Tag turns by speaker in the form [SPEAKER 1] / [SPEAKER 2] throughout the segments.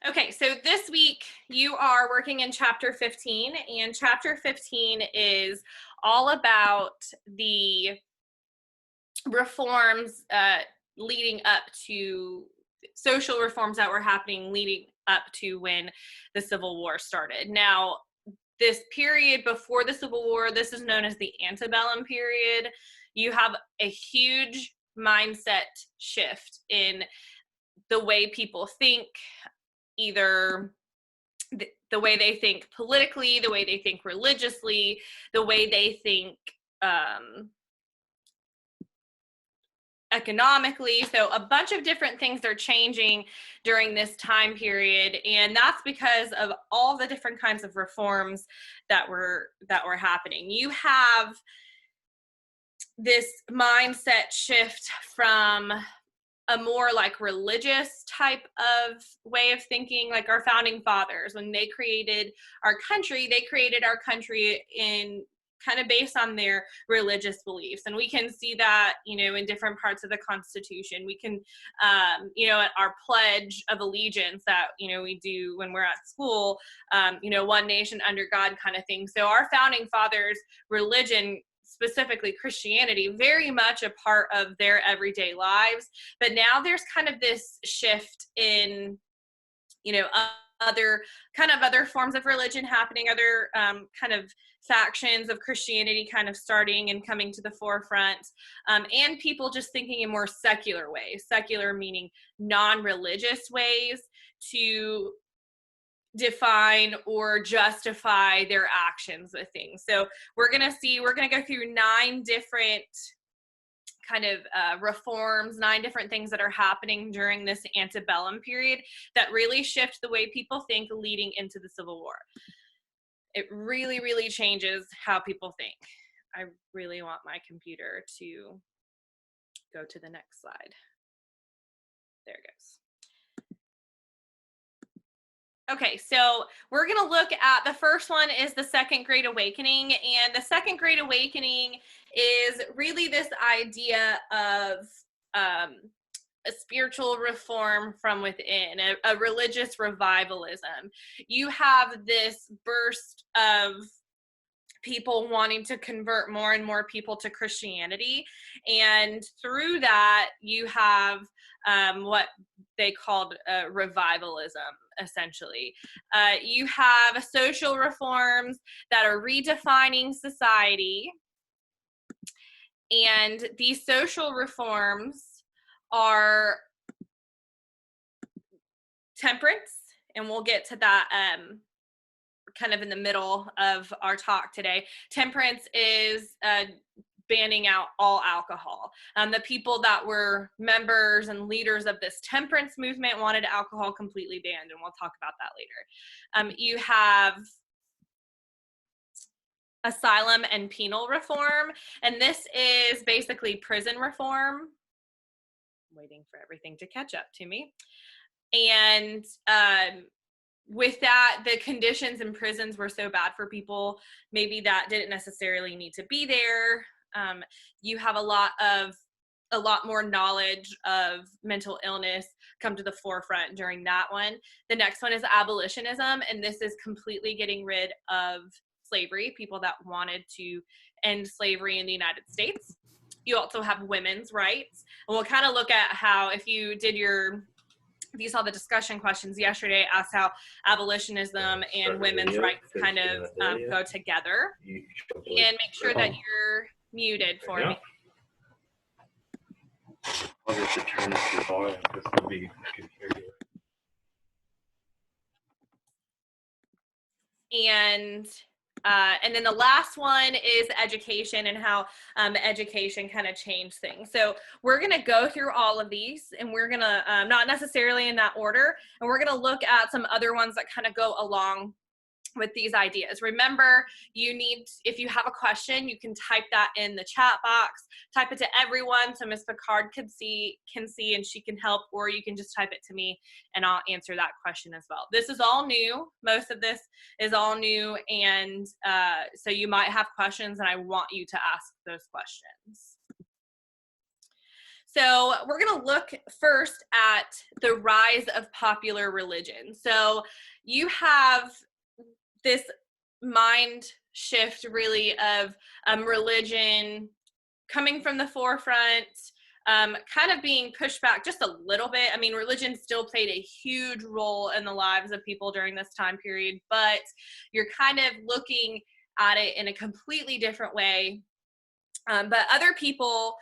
[SPEAKER 1] Okay, so this week you are working in chapter 15, and chapter 15 is all about the reforms leading up to social reforms that were happening leading up to when the Civil War started. Now, this period before the Civil War, this is known as the Antebellum period. You have a huge mindset shift in the way people think, either the way they think politically, the way they think religiously, the way they think economically. So a bunch of different things are changing during this time period, and that's because of all the different kinds of reforms that were happening. You have this mindset shift from a more like religious type of way of thinking, like our founding fathers, when they created our country in kind of based on their religious beliefs. And we can see that, in different parts of the Constitution. We can, at our Pledge of Allegiance that, we do when we're at school, one nation under God kind of thing. So our founding fathers' religion, specifically Christianity, very much a part of their everyday lives. But now there's kind of this shift in, other forms of religion happening, other kind of factions of Christianity kind of starting and coming to the forefront, and people just thinking in more secular ways, secular meaning non-religious ways to define or justify their actions with things. So we're going to go through 9 different kind of reforms, 9 different things that are happening during this antebellum period that really shift the way people think leading into the Civil War. It really, really changes how people think. I really want my computer to go to the next slide. There it goes. Okay, so we're going to look at the first one is the Second Great Awakening. And the Second Great Awakening is really this idea of a spiritual reform from within, a religious revivalism. You have this burst of people wanting to convert more and more people to Christianity. And through that, you have what they called revivalism, essentially. You have social reforms that are redefining society. And these social reforms are temperance, and we'll get to that kind of in the middle of our talk today. Temperance is banning out all alcohol. The people that were members and leaders of this temperance movement wanted alcohol completely banned, and we'll talk about that later. You have asylum and penal reform, and this is basically prison reform. I'm waiting for everything to catch up to me. And with that, the conditions in prisons were so bad for people, maybe that didn't necessarily need to be there. You have a lot more knowledge of mental illness come to the forefront during that one. The next one is abolitionism, and this is completely getting rid of slavery, people that wanted to end slavery in the United States. You also have women's rights, and we'll kind of look at how, if you saw the discussion questions yesterday, asked how abolitionism and women's rights kind of go together. And make sure that you're muted for me.
[SPEAKER 2] I'll just turn this to volume because nobody can hear you.
[SPEAKER 1] And then the last one is education and how education kind of changed things. So we're going to go through all of these, and we're going to, not necessarily in that order, and we're going to look at some other ones that kind of go along with these ideas. Remember, if you have a question, you can type that in the chat box, type it to everyone so Ms. Picard can see and she can help, or you can just type it to me and I'll answer that question as well. This is all new. Most of this is all new, and so you might have questions, and I want you to ask those questions. So we're going to look first at the rise of popular religion. So you have this mind shift really of religion coming from the forefront, kind of being pushed back just a little bit. I mean, religion still played a huge role in the lives of people during this time period, but you're kind of looking at it in a completely different way. But other people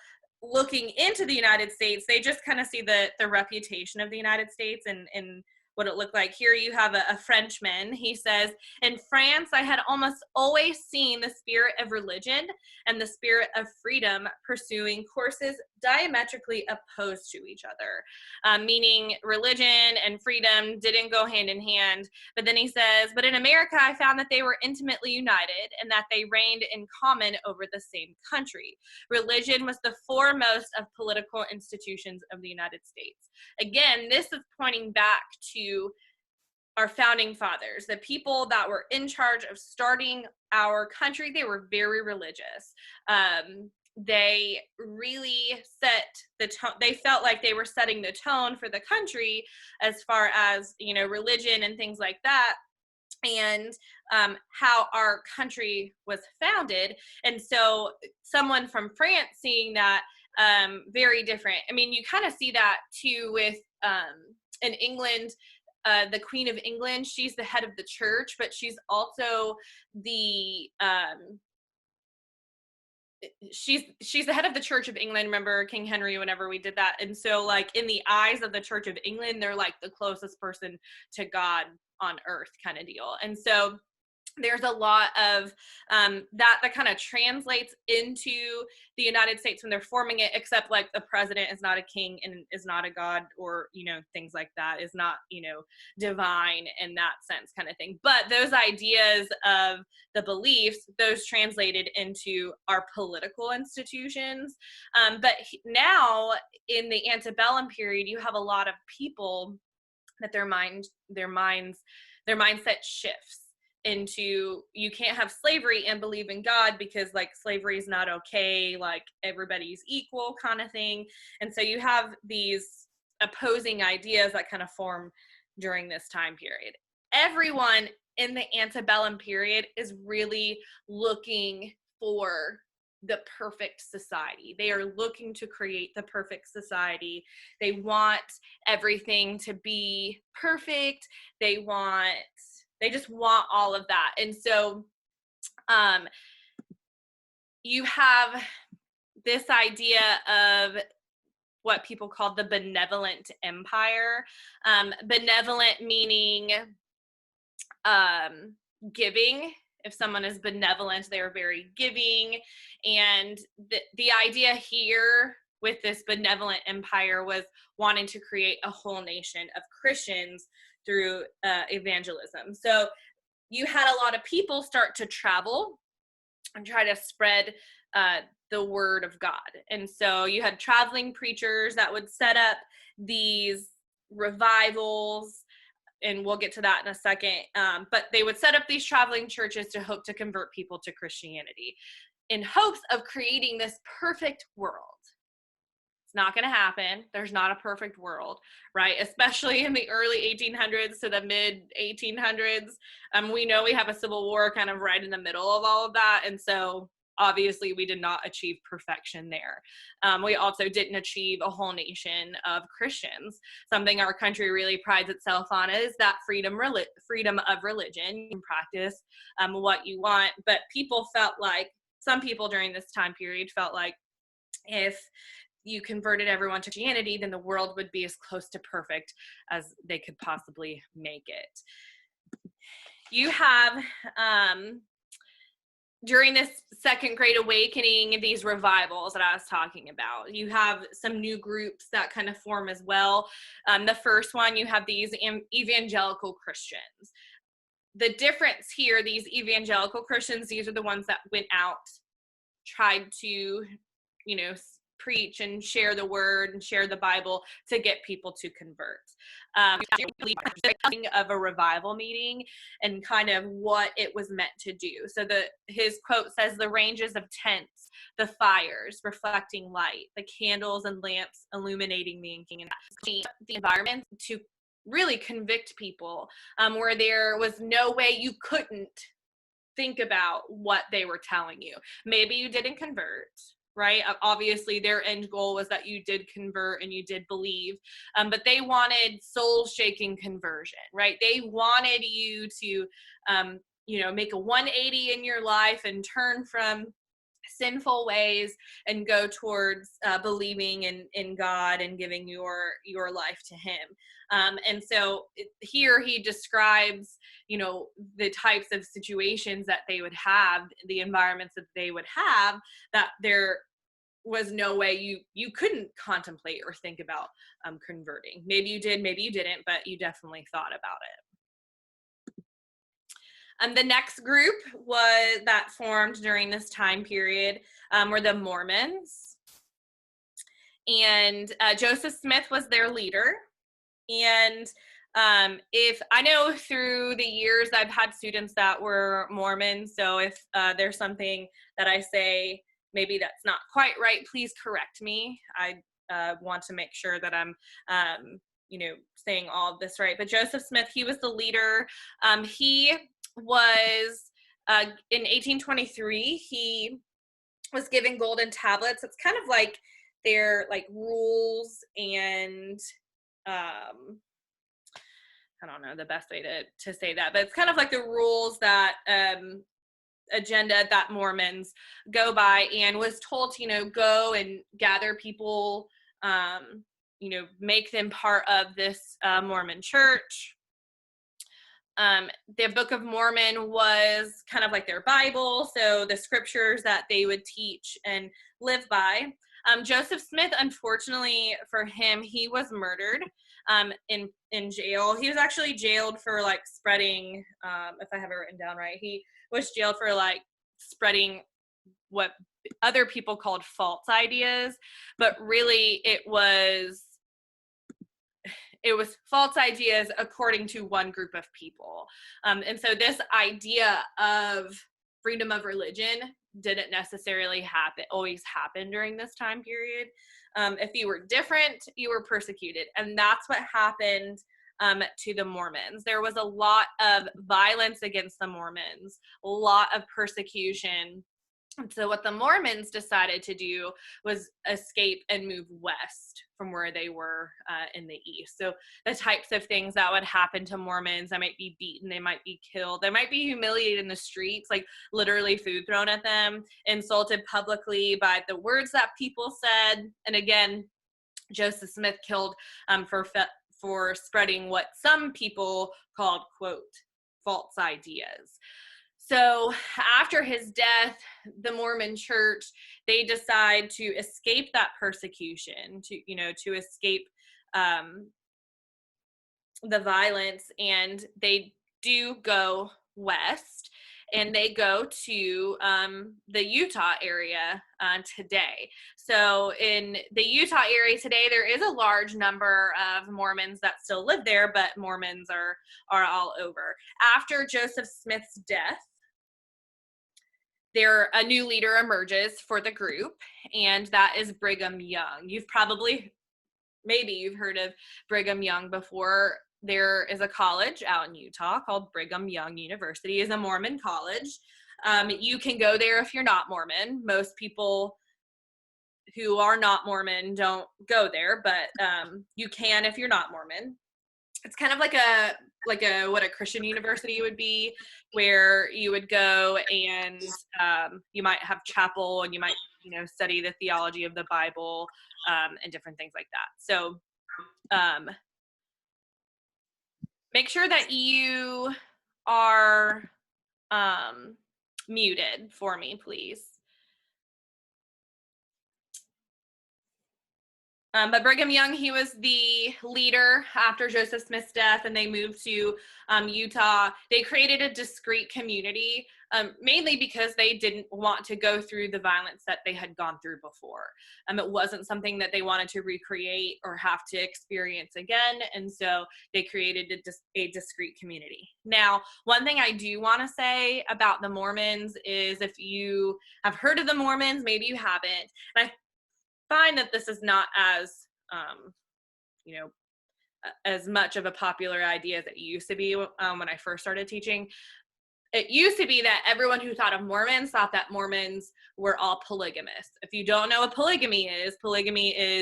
[SPEAKER 1] looking into the United States, they just kind of see the reputation of the United States and what it looked like. Here you have a Frenchman. He says, in France, I had almost always seen the spirit of religion and the spirit of freedom pursuing courses diametrically opposed to each other, meaning religion and freedom didn't go hand in hand. But then he says, but in America, I found that they were intimately united and that they reigned in common over the same country. Religion was the foremost of political institutions of the United States. Again, this is pointing back to our founding fathers, the people that were in charge of starting our country. They were very religious. They really set the tone. They felt like they were setting the tone for the country as far as, you know, religion and things like that, and how our country was founded. And so someone from France seeing that, very different. I mean, you kind of see that too with in England, the Queen of England. She's the head of the church, but she's also the she's the head of the Church of England. Remember King Henry whenever we did that? And so, like, in the eyes of the Church of England, they're like the closest person to God on earth kind of deal. And so there's a lot of that kind of translates into the United States when they're forming it, except like the president is not a king and is not a god, or, you know, things like that, is not, you know, divine in that sense kind of thing. But those ideas of the beliefs, those translated into our political institutions. But now in the antebellum period, you have a lot of people that their mindset shifts into, you can't have slavery and believe in God because, like, slavery is not okay, like everybody's equal kind of thing. And so you have these opposing ideas that kind of form during this time period. Everyone in the antebellum period is really looking for the perfect society. They are looking to create the perfect society. They want everything to be perfect. They just want all of that. And so you have this idea of what people call the benevolent empire. Benevolent meaning giving. If someone is benevolent, they are very giving. And the idea here with this benevolent empire was wanting to create a whole nation of Christians through evangelism. So you had a lot of people start to travel and try to spread the word of God. And so you had traveling preachers that would set up these revivals, and we'll get to that in a second. But they would set up these traveling churches to hope to convert people to Christianity in hopes of creating this perfect world. It's not going to happen. There's not a perfect world, right? Especially in the early 1800s to the mid 1800s. We know we have a civil war kind of right in the middle of all of that. And so obviously we did not achieve perfection there. We also didn't achieve a whole nation of Christians. Something our country really prides itself on is that freedom of religion. You can practice what you want, but some people during this time period felt like if you converted everyone to Christianity, then the world would be as close to perfect as they could possibly make it. You have, during this Second Great Awakening, these revivals that I was talking about, you have some new groups that kind of form as well. The first one, you have these evangelical Christians. The difference here, these evangelical Christians, these are the ones that went out, tried to, preach and share the word and share the Bible to get people to convert. Of a revival meeting and kind of what it was meant to do. So his quote says, the ranges of tents, the fires reflecting light, the candles and lamps illuminating the environment to really convict people, where there was no way you couldn't think about what they were telling you. Maybe you didn't convert, right? Obviously their end goal was that you did convert and you did believe, but they wanted soul-shaking conversion, right? They wanted you to make a 180 in your life and turn from sinful ways and go towards believing in God and giving your life to him. And so here he describes, the types of situations that they would have, the environments that they would have, that there was no way you couldn't contemplate or think about converting. Maybe you did, maybe you didn't, but you definitely thought about it. The next group that formed during this time period were the Mormons. And Joseph Smith was their leader. And if I know through the years I've had students that were Mormons, so if there's something that I say maybe that's not quite right, please correct me. I want to make sure that I'm saying all of this right. But Joseph Smith, he was the leader. He was in 1823, he was given golden tablets. It's kind of like their rules and I don't know the best way to say that, but it's kind of like the rules that agenda that Mormons go by, and was told to go and gather people, make them part of this Mormon church. The Book of Mormon was kind of like their Bible, so the scriptures that they would teach and live by. Joseph Smith, unfortunately for him, he was murdered in jail. He was actually jailed for spreading, if I have it written down right, he was jailed for spreading what other people called false ideas, but really it was false ideas according to one group of people. And so this idea of freedom of religion didn't necessarily always happen during this time period. If you were different, you were persecuted. And that's what happened to the Mormons. There was a lot of violence against the Mormons, a lot of persecution. So what the Mormons decided to do was escape and move west from where they were in the east. So the types of things that would happen to Mormons, they might be beaten, they might be killed, they might be humiliated in the streets, literally food thrown at them, insulted publicly by the words that people said. And again, Joseph Smith killed for spreading what some people called, quote, false ideas. So after his death, the Mormon church, they decide to escape that persecution, to escape the violence, and they do go west, and they go to the Utah area today. So in the Utah area today, there is a large number of Mormons that still live there, but Mormons are all over. After Joseph Smith's death, a new leader emerges for the group, and that is Brigham Young. Maybe you've heard of Brigham Young before. There is a college out in Utah called Brigham Young University. It's a Mormon college. You can go there if you're not Mormon. Most people who are not Mormon don't go there, but you can if you're not Mormon. It's kind of like what a Christian university would be, where you would go and you might have chapel, and you might study the theology of the Bible and different things like that. So make sure that you are muted for me, please. But Brigham Young, he was the leader after Joseph Smith's death, and they moved to Utah. They created a discrete community, mainly because they didn't want to go through the violence that they had gone through before. It wasn't something that they wanted to recreate or have to experience again, and so they created a discrete community. Now, one thing I do want to say about the Mormons is, if you have heard of the Mormons, maybe you haven't, and I find that this is not as you know as much of a popular idea as it used to be when I first started teaching. It used to be that everyone who thought of Mormons thought that Mormons were all polygamous. If you don't know what polygamy is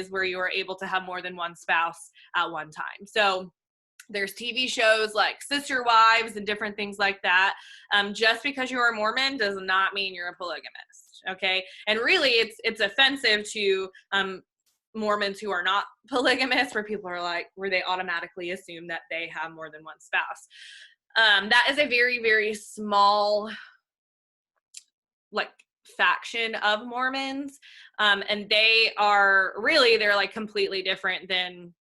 [SPEAKER 1] where you are able to have more than one spouse at one time. So there's TV shows like Sister Wives and different things like that. Just because you're a Mormon does not mean you're a polygamist, okay? And really, it's offensive to Mormons who are not polygamous, where they automatically assume that they have more than one spouse. That is a very, very small, faction of Mormons, and they're like completely different than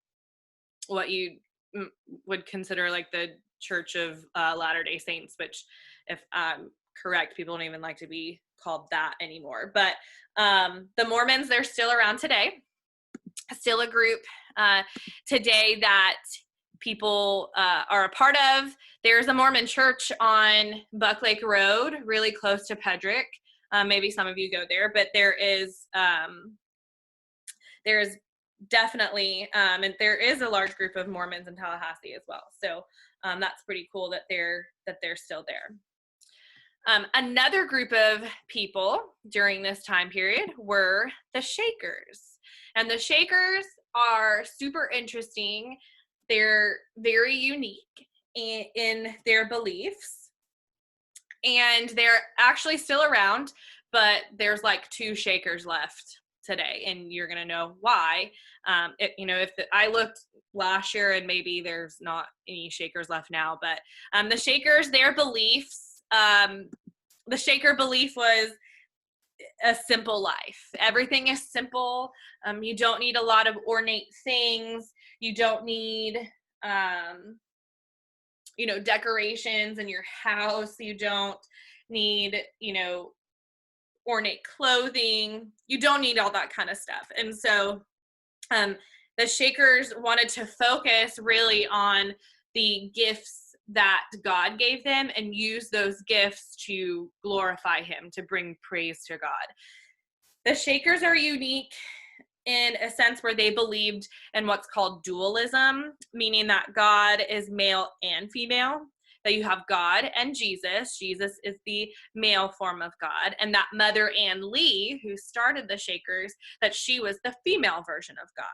[SPEAKER 1] what you would consider like the Church of Latter-day Saints, which, if I'm correct, people don't even like to be called that anymore. But the Mormons, they're still around today, still a group today that people are a part of. There's a Mormon church on Buck Lake Road, really close to Pedrick. Maybe some of you go there, but there's definitely, and there is a large group of Mormons in Tallahassee as well. So that's pretty cool that they're still there. Another group of people during this time period were the Shakers. And the Shakers are super interesting. They're very unique in their beliefs. And they're actually still around, but there's like 2 Shakers left today, and you're going to know why. I looked last year, and maybe there's not any Shakers left now, but the Shakers, their beliefs, the Shaker belief was a simple life. Everything is simple. You don't need a lot of ornate things. You don't need, decorations in your house. You don't need, ornate clothing. You don't need all that kind of stuff. And so the Shakers wanted to focus really on the gifts that God gave them and use those gifts to glorify him, to bring praise to God. The Shakers are unique in a sense where they believed in what's called dualism, meaning that God is male and female, that you have God and Jesus. Jesus is the male form of God, and that Mother Ann Lee, who started the Shakers, that she was the female version of God,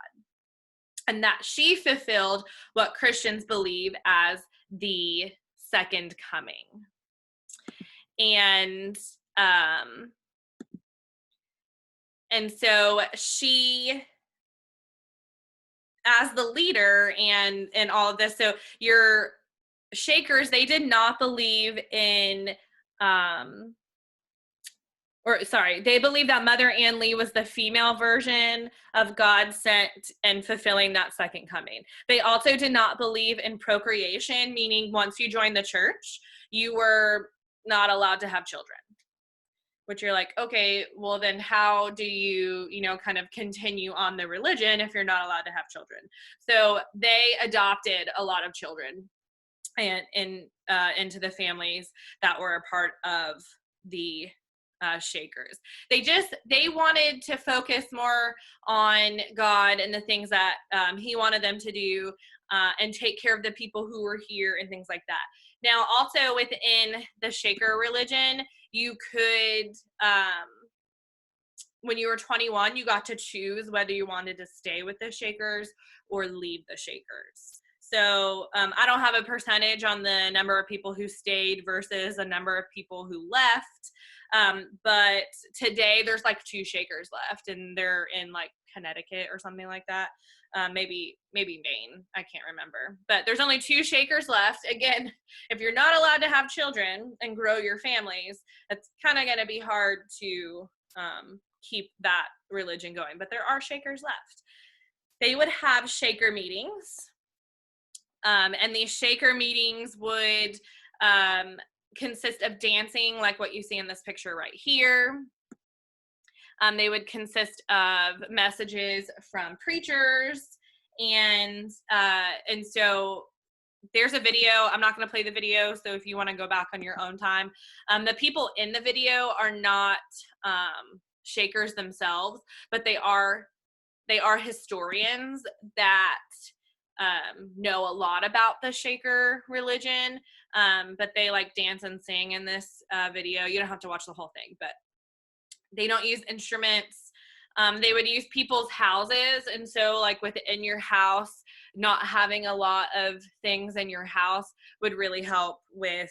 [SPEAKER 1] and that she fulfilled what Christians believe as the second coming. And so she, as the leader and all of this, so your Shakers, they did not believe in they believed that Mother Ann Lee was the female version of God sent and fulfilling that second coming. They also did not believe in procreation, meaning once you joined the church, you were not allowed to have children. Which you're like, okay, well then how do you, kind of continue on the religion if you're not allowed to have children? So they adopted a lot of children and into the families that were a part of the Shakers. They wanted to focus more on God and the things that he wanted them to do, and take care of the people who were here and things like that. Now, also within the Shaker religion, you could, when you were 21, you got to choose whether you wanted to stay with the Shakers or leave the Shakers. So I don't have a percentage on the number of people who stayed versus the number of people who left. But today there's like 2 Shakers left, and they're in like Connecticut or something like that. Maybe Maine. I can't remember. But there's only 2 Shakers left. Again, if you're not allowed to have children and grow your families, it's kind of going to be hard to keep that religion going. But there are Shakers left. they would have shaker meetings. And these shaker meetings would consist of dancing, like what you see in this picture right here. They would consist of messages from preachers, and so there's a video. I'm not going to play the video, so if you want to go back on your own time, the people in the video are not Shakers themselves, but they are historians that know a lot about the Shaker religion, but they like dance and sing in this video. You don't have to watch the whole thing, but they don't use instruments. They would use people's houses, and so like within your house, not having a lot of things in your house would really help with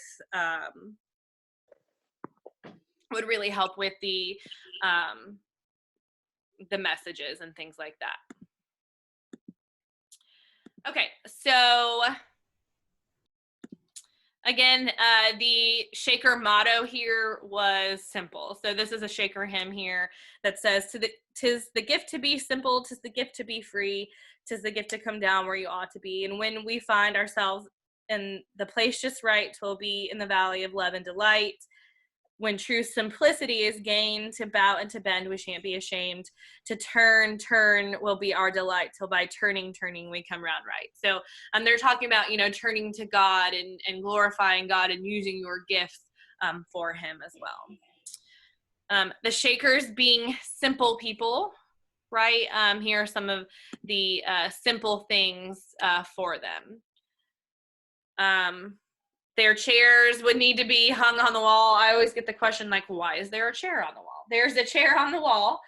[SPEAKER 1] the messages and things like that. Okay, so again, the Shaker motto here was simple. So this is a Shaker hymn here that says, "Tis the gift to be simple, 'tis the gift to be free, 'tis the gift to come down where you ought to be." And when we find ourselves in the place just right, 'twill be in the valley of love and delight. When true simplicity is gained, to bow and to bend we shan't be ashamed. To turn will be our delight, till by turning we come round right. So they're talking about, turning to God and glorifying God and using your gifts for him as well. The Shakers being simple people, right? Here are some of the simple things for them. Their chairs would need to be hung on the wall. I always get the question, like, why is there a chair on the wall? There's a chair on the wall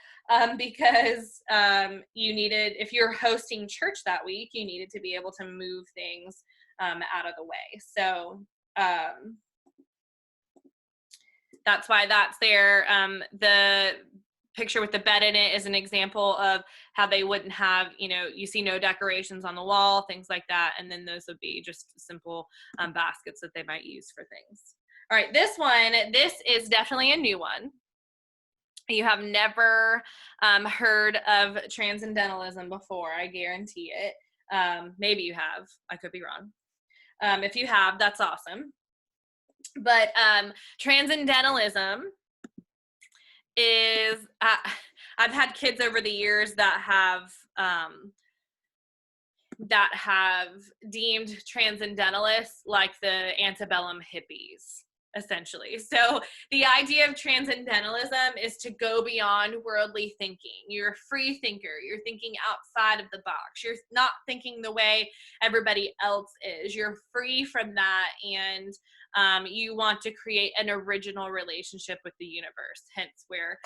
[SPEAKER 1] because you needed, if you're hosting church that week, you needed to be able to move things out of the way. So that's why that's there. The picture with the bed in it is an example of how they wouldn't have, you see no decorations on the wall, things like that. And then those would be just simple baskets that they might use for things. All right, this is definitely a new one. You have never heard of transcendentalism before, I guarantee it. Maybe you have, I could be wrong. If you have, that's awesome. But transcendentalism is, I've had kids over the years that have deemed transcendentalists like the antebellum hippies, essentially. So the idea of transcendentalism is to go beyond worldly thinking. You're a free thinker. You're thinking outside of the box. You're not thinking the way everybody else is. You're free from that, and you want to create an original relationship with the universe, hence where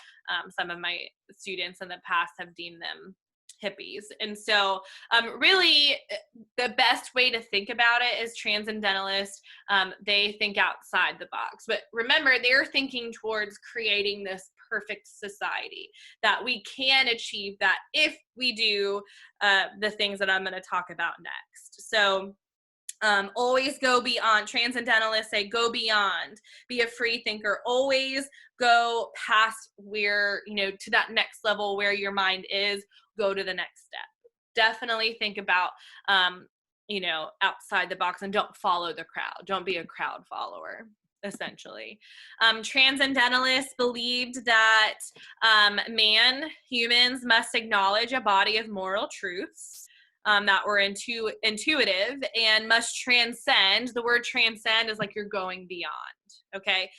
[SPEAKER 1] some of my students in the past have deemed them hippies. And so really the best way to think about it is transcendentalists, they think outside the box. But remember, they're thinking towards creating this perfect society, that we can achieve that if we do the things that I'm going to talk about next. So always go beyond. Transcendentalists say go beyond, be a free thinker, always go past where, to that next level where your mind is, go to the next step. Definitely think about, outside the box, and don't follow the crowd. Don't be a crowd follower, essentially. Transcendentalists believed that humans must acknowledge a body of moral truths that were intuitive and must transcend. The word transcend is like you're going beyond, okay?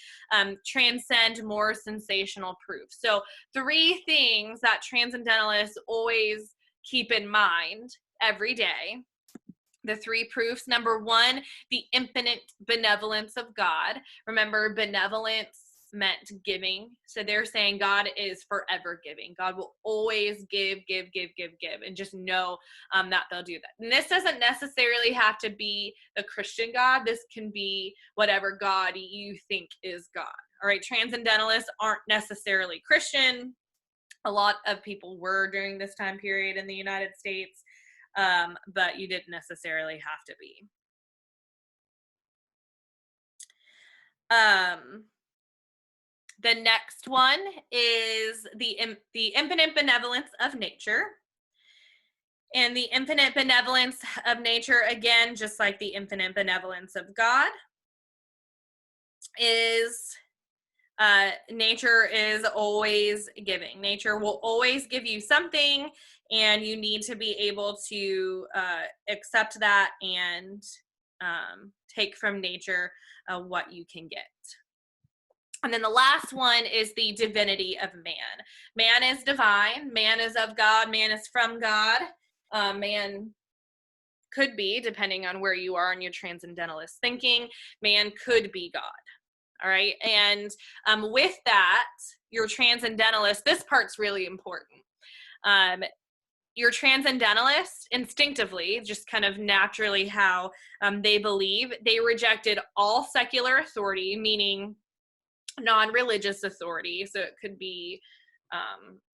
[SPEAKER 1] Transcend more sensational proof. So 3 things that transcendentalists always keep in mind every day. The 3 proofs. Number 1, the infinite benevolence of God. Remember, benevolence meant giving. So they're saying God is forever giving. God will always give, and just know that they'll do that. And this doesn't necessarily have to be the Christian God. This can be whatever God you think is God. All right, transcendentalists aren't necessarily Christian. A lot of people were during this time period in the United States, but you didn't necessarily have to be. The next one is the infinite benevolence of nature. And the infinite benevolence of nature, again, just like the infinite benevolence of God, is nature is always giving. Nature will always give you something, and you need to be able to accept that and take from nature what you can get. And then the last one is the divinity of man. Man is divine. Man is of God. Man is from God. Man could be, depending on where you are in your transcendentalist thinking, man could be God. All right. And with that, your transcendentalist, this part's really important. Your transcendentalist, instinctively, just kind of naturally how they believe, they rejected all secular authority, meaning non-religious authority. So it could be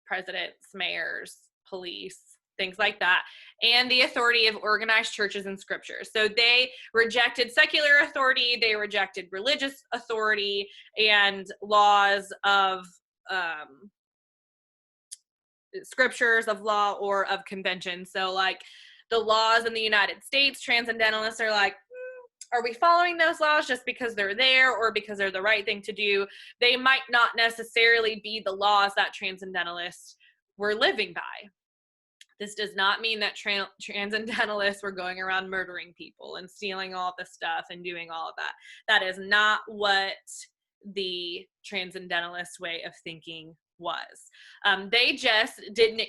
[SPEAKER 1] presidents, mayors, police, things like that, and the authority of organized churches and scriptures. So they rejected secular authority, they rejected religious authority and laws of scriptures, of law, or of convention. So like the laws in the United States, transcendentalists are like, are we following those laws just because they're there or because they're the right thing to do? They might not necessarily be the laws that transcendentalists were living by. This does not mean that transcendentalists were going around murdering people and stealing all this stuff and doing all of that. That is not what the transcendentalist way of thinking was. They just didn't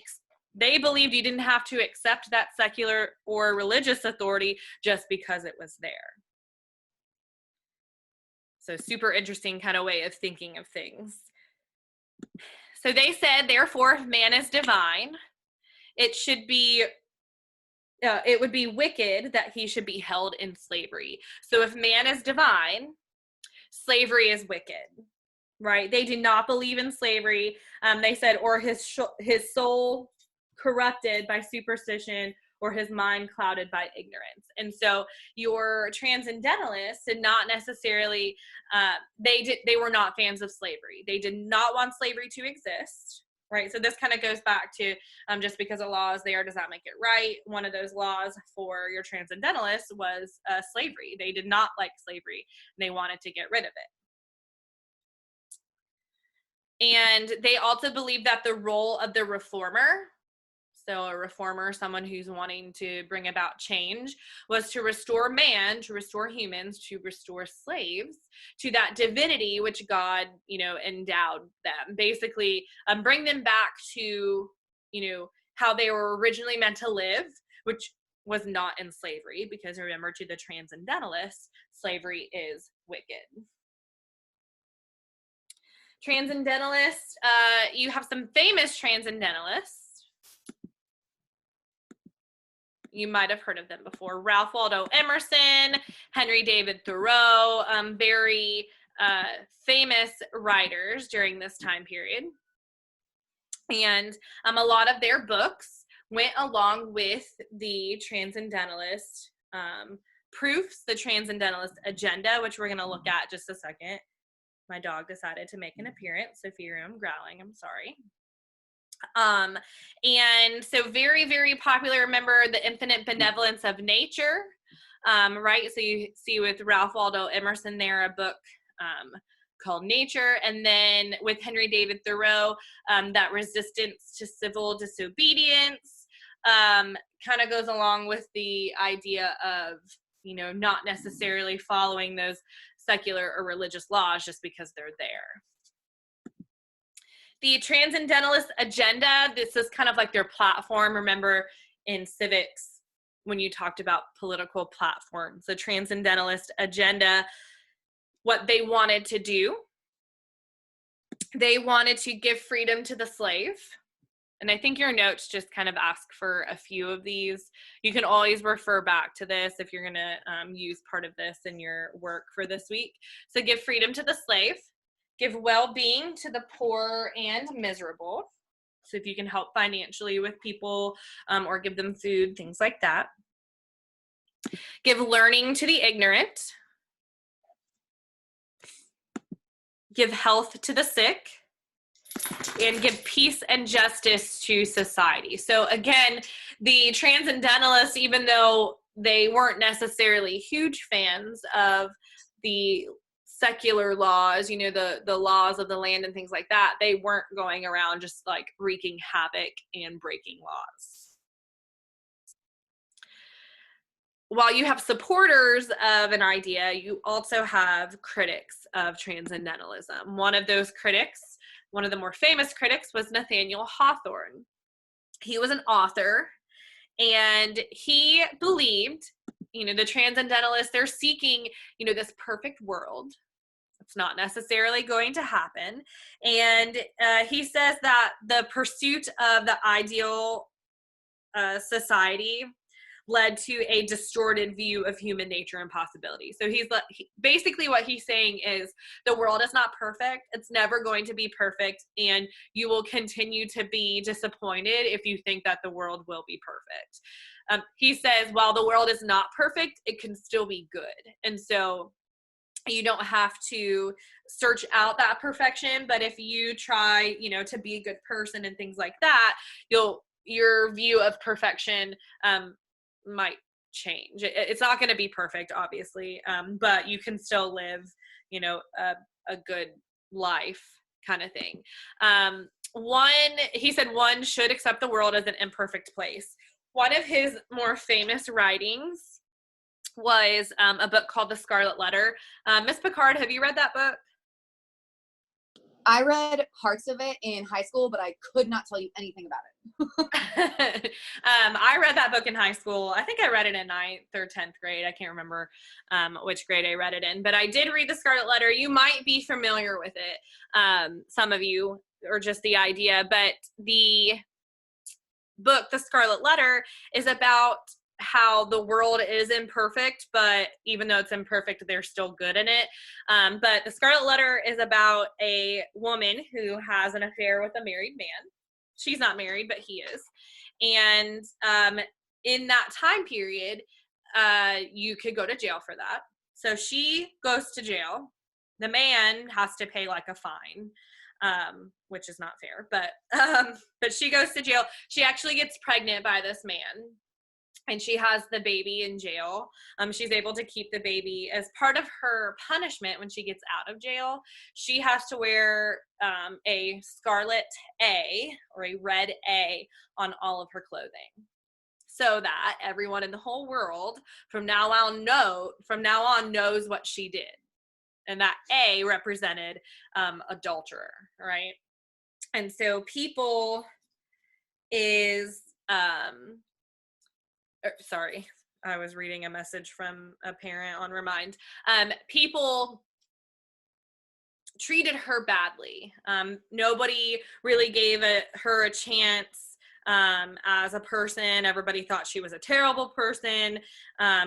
[SPEAKER 1] they believed you didn't have to accept that secular or religious authority just because it was there. So super interesting kind of way of thinking of things. So they said, therefore, if man is divine, it would be wicked that he should be held in slavery. So if man is divine, slavery is wicked, right? They did not believe in slavery. They said, or his soul corrupted by superstition, or his mind clouded by ignorance. And so your transcendentalists did not necessarily, they were not fans of slavery. They did not want slavery to exist, right? So this kind of goes back to just because a law is there does not make it right. One of those laws for your transcendentalists was slavery. They did not like slavery, and they wanted to get rid of it. And they also believed that the role of the reformer, so a reformer, someone who's wanting to bring about change, was to restore man, to restore humans, to restore slaves to that divinity which God, endowed them. Basically, bring them back to, how they were originally meant to live, which was not in slavery, because remember, to the transcendentalists, slavery is wicked. Transcendentalists, you have some famous transcendentalists. You might have heard of them before. Ralph Waldo Emerson, Henry David Thoreau, very famous writers during this time period. And a lot of their books went along with the transcendentalist proofs, the transcendentalist agenda, which we're going to look at just a second. My dog decided to make an appearance, so if you hear him growling, I'm sorry. And so very, very popular. Remember the infinite benevolence of nature, right? So you see with Ralph Waldo Emerson there, a book called Nature. And then with Henry David Thoreau, that resistance to civil disobedience kind of goes along with the idea of, not necessarily following those secular or religious laws just because they're there. The transcendentalist agenda, this is kind of like their platform. Remember in civics when you talked about political platforms, the transcendentalist agenda, what they wanted to do, they wanted to give freedom to the slave. And I think your notes just kind of ask for a few of these. You can always refer back to this if you're going to use part of this in your work for this week. So give freedom to the slave. Give well-being to the poor and miserable. So if you can help financially with people or give them food, things like that. Give learning to the ignorant. Give health to the sick. And give peace and justice to society. So again, The transcendentalists, even though they weren't necessarily huge fans of the secular laws, the laws of the land and things like that, they weren't going around just like wreaking havoc and breaking laws. While you have supporters of an idea, you also have critics of transcendentalism. One of those critics, one of the more famous critics, was Nathaniel Hawthorne. He was an author, and he believed, the transcendentalists, they're seeking, this perfect world. It's not necessarily going to happen. And he says that the pursuit of the ideal society led to a distorted view of human nature and possibility. So basically what he's saying is the world is not perfect. It's never going to be perfect. And you will continue to be disappointed if you think that the world will be perfect. He says, while the world is not perfect, it can still be good. And so you don't have to search out that perfection, but if you try, to be a good person and things like that, your view of perfection might change. It's not going to be perfect, obviously, but you can still live, a good life kind of thing. He said one should accept the world as an imperfect place. One of his more famous writings was a book called The Scarlet Letter. Miss Picard, have you read that book?
[SPEAKER 3] I read parts of it in high school, but I could not tell you anything about it.
[SPEAKER 1] I read that book in high school. I think I read it in 9th or 10th grade. I can't remember which grade I read it in, but I did read The Scarlet Letter. You might be familiar with it, some of you, or just the idea, but the book, The Scarlet Letter, is about how the world is imperfect, but even though it's imperfect, there's still good in it. But The Scarlet Letter is about a woman who has an affair with a married man. She's not married, but he is. And in that time period, you could go to jail for that. So she goes to jail. The man has to pay like a fine, which is not fair, but she goes to jail. She actually gets pregnant by this man, and she has the baby in jail. She's able to keep the baby. As part of her punishment when she gets out of jail, she has to wear a scarlet A or a red A on all of her clothing, so that everyone in the whole world from now on knows what she did. And that A represented adulterer, right? And so people is sorry, I was reading a message from a parent on Remind. People treated her badly. Nobody really gave her a chance as a person. Everybody thought she was a terrible person.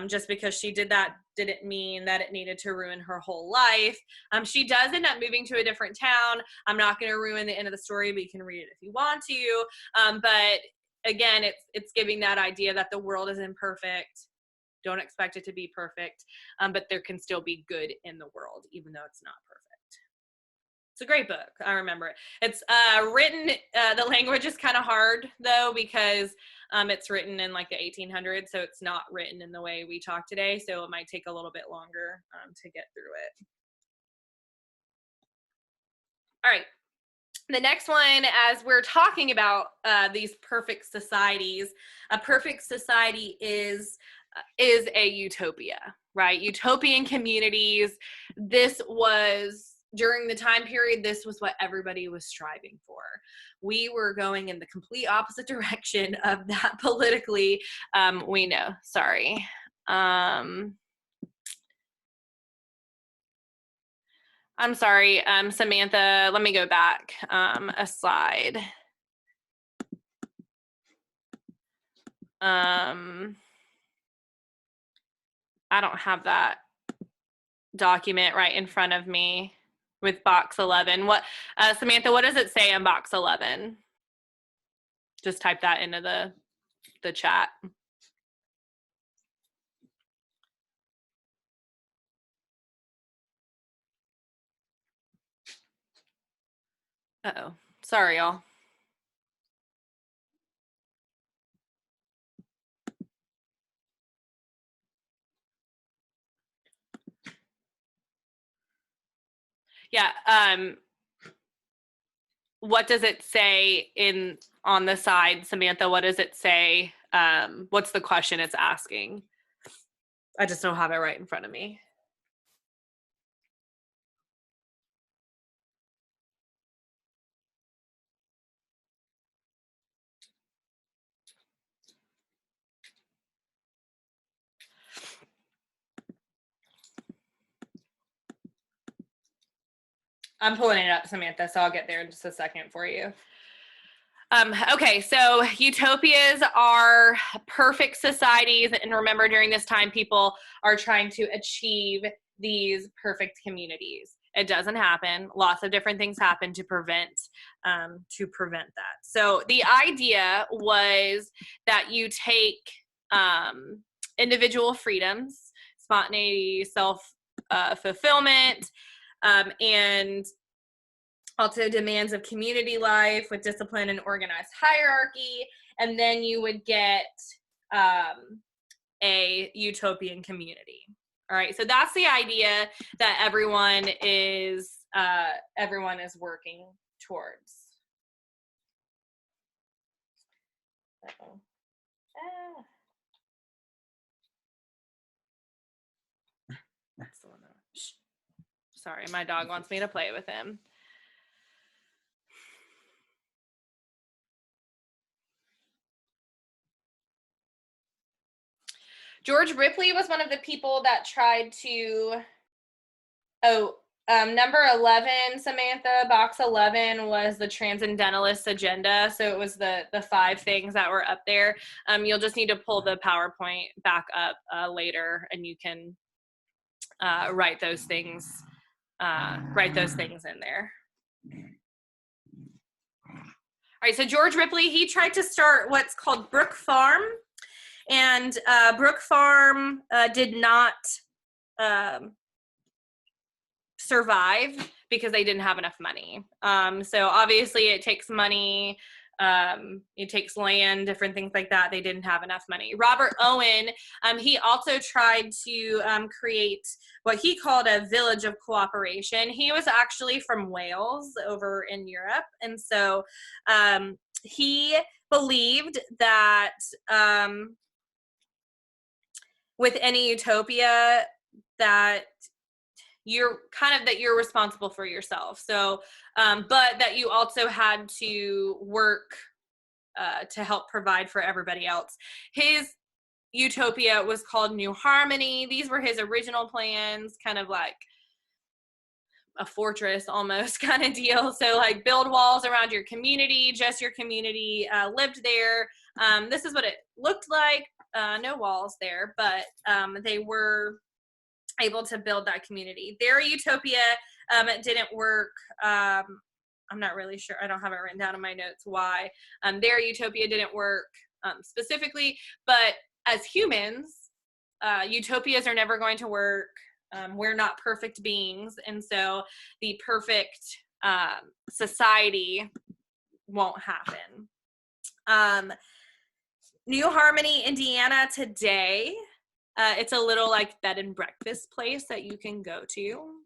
[SPEAKER 1] Just because she did that didn't mean that it needed to ruin her whole life. She does end up moving to a different town. I'm not going to ruin the end of the story, but you can read it if you want to. But again, it's giving that idea that the world is imperfect. Don't expect it to be perfect, but there can still be good in the world, even though it's not perfect. It's a great book. I remember it. It's written, the language is kind of hard, though, because it's written in like the 1800s, so it's not written in the way we talk today, so it might take a little bit longer to get through it. All right. The next one, as we're talking about these perfect societies, a perfect society is a utopia, right? Utopian communities. This was, during the time period, this was what everybody was striving for. We were going in the complete opposite direction of that politically. We know, sorry. I'm sorry, Samantha, let me go back a slide. I don't have that document right in front of me with box 11. What, Samantha, what does it say in box 11? Just type that into the chat. Uh-oh, sorry, y'all. Yeah. What does it say on the side, Samantha? What does it say? What's the question it's asking? I just don't have it right in front of me. I'm pulling it up, Samantha, so I'll get there in just a second for you. Okay, so utopias are perfect societies. And remember, during this time, people are trying to achieve these perfect communities. It doesn't happen. Lots of different things happen to prevent that. So the idea was that you take individual freedoms, spontaneity, self-fulfillment, and also demands of community life with discipline and organized hierarchy, and then you would get a utopian community. All right, so that's the idea that everyone is working towards. Uh-oh. Ah. That's the one. Shh. Sorry, my dog wants me to play with him. George Ripley was one of the people that tried to, number 11, Samantha, box 11 was the Transcendentalist agenda. So it was the 5 things that were up there. You'll just need to pull the PowerPoint back up later, and you can write those things in there. All right, so George Ripley, he tried to start what's called Brook Farm. And Brook Farm did not survive because they didn't have enough money. So obviously it takes money, it takes land, different things like that. They didn't have enough money. Robert Owen, he also tried to create what he called a village of cooperation. He was actually from Wales over in Europe. And so he believed that with any utopia that you're responsible for yourself. So, but that you also had to work to help provide for everybody else. His utopia was called New Harmony. These were his original plans, kind of like a fortress almost kind of deal. So like build walls around your community, just your community lived there. This is what it looked like. No walls there, but they were able to build that community. Their utopia didn't work. I'm not really sure. I don't have it written down in my notes why. Their utopia didn't work specifically, but as humans, utopias are never going to work. We're not perfect beings, and so the perfect society won't happen. New Harmony, Indiana today, it's a little like bed and breakfast place that you can go to.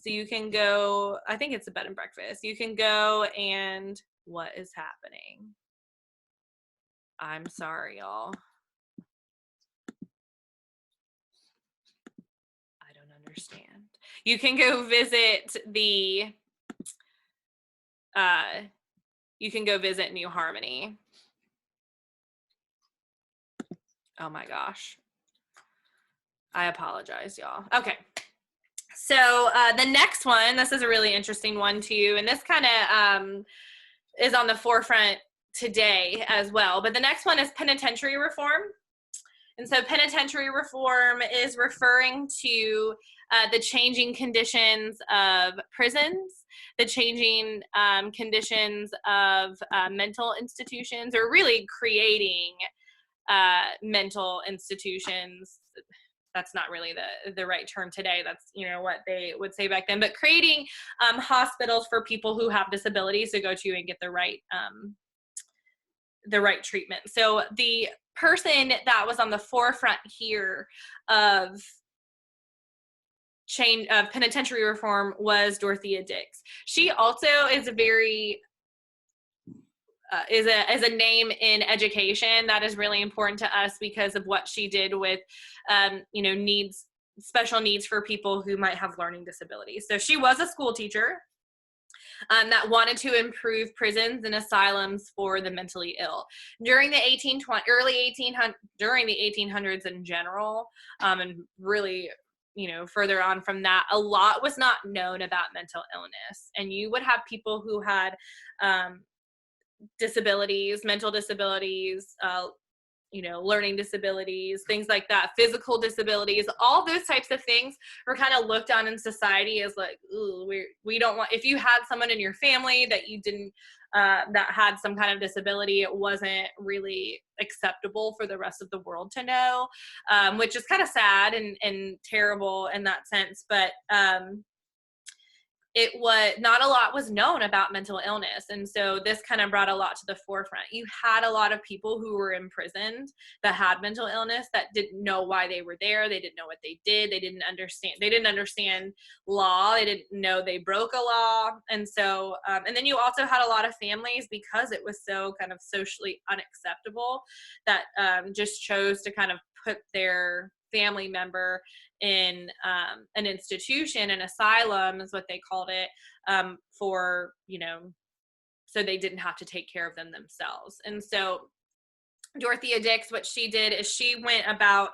[SPEAKER 1] So you can go, I think it's a bed and breakfast. You can go and what is happening? I'm sorry, y'all. I don't understand. You can go visit New Harmony. Oh my gosh. I apologize, y'all. Okay. So the next one, this is a really interesting one too, and this kind of is on the forefront today as well. But the next one is penitentiary reform. And so penitentiary reform is referring to the changing conditions of prisons, the changing conditions of mental institutions, or really creating mental institutions. That's not really the right term today. That's, what they would say back then, but creating hospitals for people who have disabilities to go to and get the right treatment. So the person that was on the forefront here of penitentiary reform was Dorothea Dix. She also is a very is a name in education that is really important to us because of what she did with special needs for people who might have learning disabilities. So she was a school teacher that wanted to improve prisons and asylums for the mentally ill during the 1800s in general, and really further on from that, a lot was not known about mental illness, and you would have people who had disabilities, mental disabilities, learning disabilities, things like that, physical disabilities, all those types of things were kind of looked on in society as like, ooh, we don't want, if you had someone in your family that you didn't, that had some kind of disability, it wasn't really acceptable for the rest of the world to know, which is kind of sad and terrible in that sense. But it was not a lot was known about mental illness. And so this kind of brought a lot to the forefront. You had a lot of people who were imprisoned that had mental illness that didn't know why they were there. They didn't know what they did. They didn't understand law. They didn't know they broke a law. And so, and then you also had a lot of families, because it was so kind of socially unacceptable, that just chose to kind of put their family member in an institution, an asylum is what they called it, for, so they didn't have to take care of them themselves. And so Dorothea Dix, what she did is she went about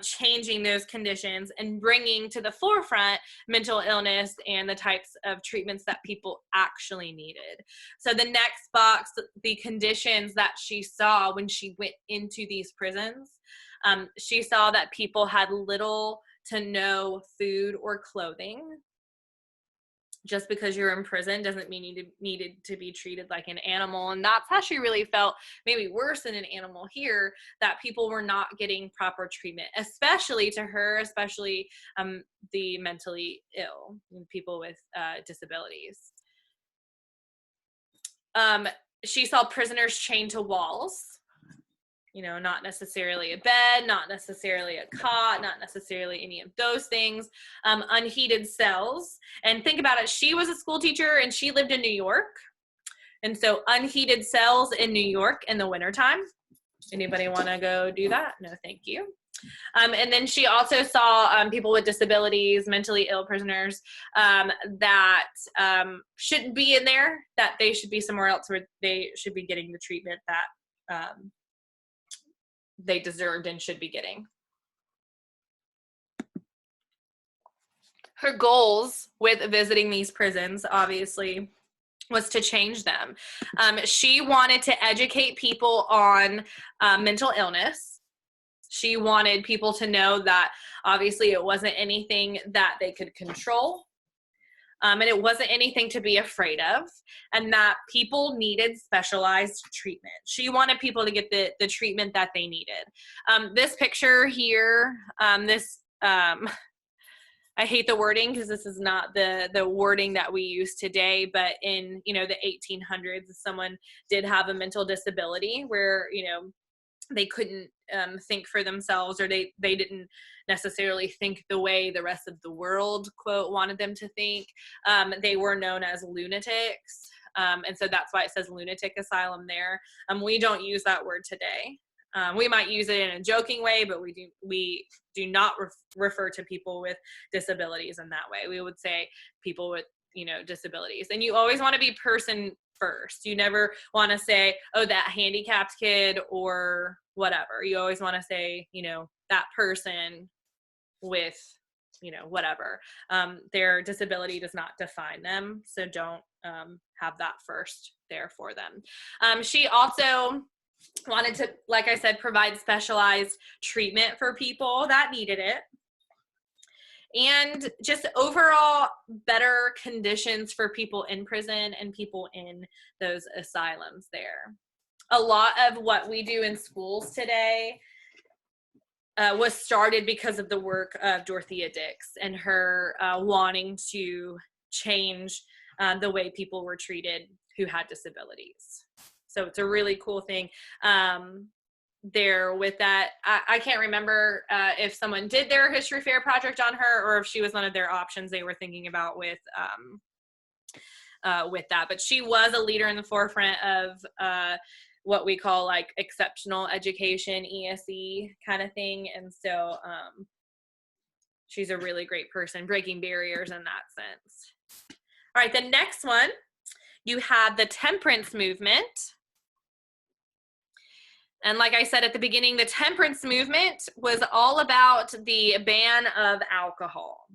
[SPEAKER 1] changing those conditions and bringing to the forefront mental illness and the types of treatments that people actually needed. So the next box, the conditions that she saw when she went into these prisons, she saw that people had little to no food or clothing. Just because you're in prison doesn't mean you needed to be treated like an animal. And that's how she really felt, maybe worse than an animal here, that people were not getting proper treatment, especially to her, especially the mentally ill, people with disabilities. She saw prisoners chained to walls. Not necessarily a bed, not necessarily a cot, not necessarily any of those things, unheated cells. And think about it, she was a school teacher and she lived in New York. And so unheated cells in New York in the wintertime. Anybody want to go do that? No, thank you. And then she also saw people with disabilities, mentally ill prisoners, that shouldn't be in there, that they should be somewhere else where they should be getting the treatment that they deserved and should be getting. Her goals with visiting these prisons, obviously, was to change them. She wanted to educate people on mental illness. She wanted people to know that obviously it wasn't anything that they could control. And it wasn't anything to be afraid of, and that people needed specialized treatment. She wanted people to get the treatment that they needed. This picture here, I hate the wording because this is not the wording that we use today, but in, the 1800s, someone did have a mental disability where, they couldn't think for themselves, or they didn't necessarily think the way the rest of the world, quote, wanted them to think. They were known as lunatics. And so that's why it says lunatic asylum there. We don't use that word today. We might use it in a joking way, but we do not refer to people with disabilities in that way. We would say people with, disabilities. And you always want to be person first. You never want to say, oh, that handicapped kid or whatever. You always want to say, that person with, whatever. Their disability does not define them. So don't have that first there for them. She also wanted to, like I said, provide specialized treatment for people that needed it. And just overall better conditions for people in prison and people in those asylums there. A lot of what we do in schools today was started because of the work of Dorothea Dix and her wanting to change the way people were treated who had disabilities. So it's a really cool thing. there with that. I can't remember if someone did their history fair project on her or if she was one of their options they were thinking about with that. But she was a leader in the forefront of what we call like exceptional education, ESE kind of thing. And so she's a really great person, breaking barriers in that sense. All right, the next one, you had the temperance movement. And like I said at the beginning, the temperance movement was all about the ban of alcohol.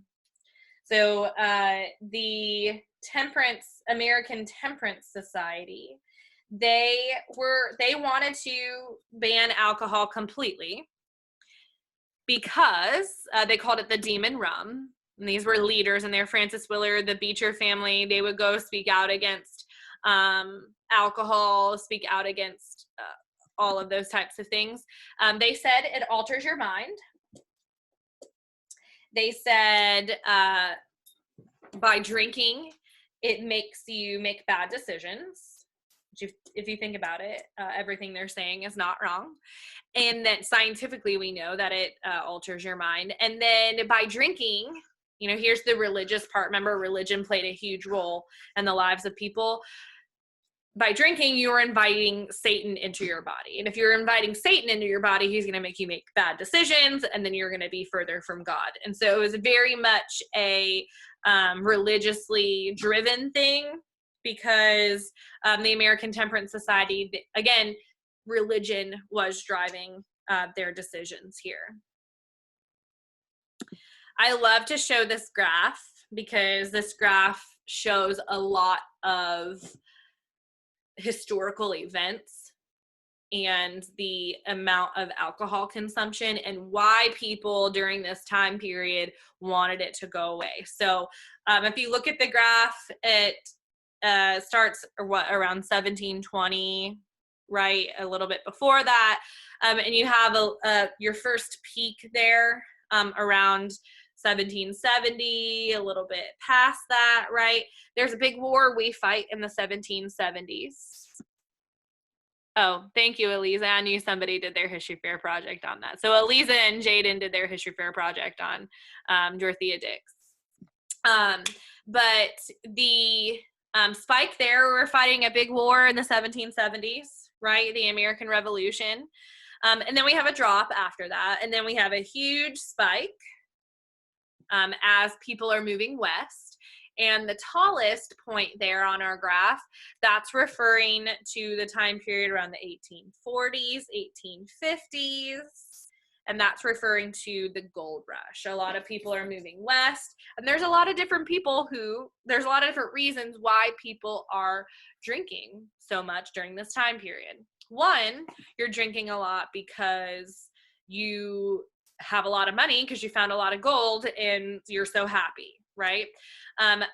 [SPEAKER 1] So the American Temperance Society, they wanted to ban alcohol completely because they called it the demon rum. And these were leaders, and they're Francis Willard, the Beecher family. They would go speak out against alcohol, speak out against all of those types of things. They said it alters your mind. They said by drinking, it makes you make bad decisions. If you think about it, everything they're saying is not wrong. And that scientifically we know that it alters your mind. And then by drinking, you know, here's the religious part. Remember, religion played a huge role in the lives of people. By drinking, you are inviting Satan into your body. And if you're inviting Satan into your body, he's going to make you make bad decisions, and then you're going to be further from God. And so it was very much a religiously driven thing because the American Temperance Society, again, religion was driving their decisions here. I love to show this graph because this graph shows a lot of historical events and the amount of alcohol consumption and why people during this time period wanted it to go away. So if you look at the graph, it starts around 1720, right? A little bit before that. And you have your first peak there around 1770, a little bit past that, right? There's a big war we fight in the 1770s. Oh, thank you, Eliza. I knew somebody did their history fair project on that. So Eliza and Jaden did their history fair project on Dorothea Dix. But the spike there, we're fighting a big war in the 1770s, right? The American Revolution. And then we have a drop after that. And then we have a huge spike as people are moving west. And the tallest point there on our graph, that's referring to the time period around the 1840s, 1850s, and that's referring to the gold rush. A lot of people are moving west, and there's a lot of different reasons why people are drinking so much during this time period. One, you're drinking a lot because you have a lot of money because you found a lot of gold and you're so happy, right?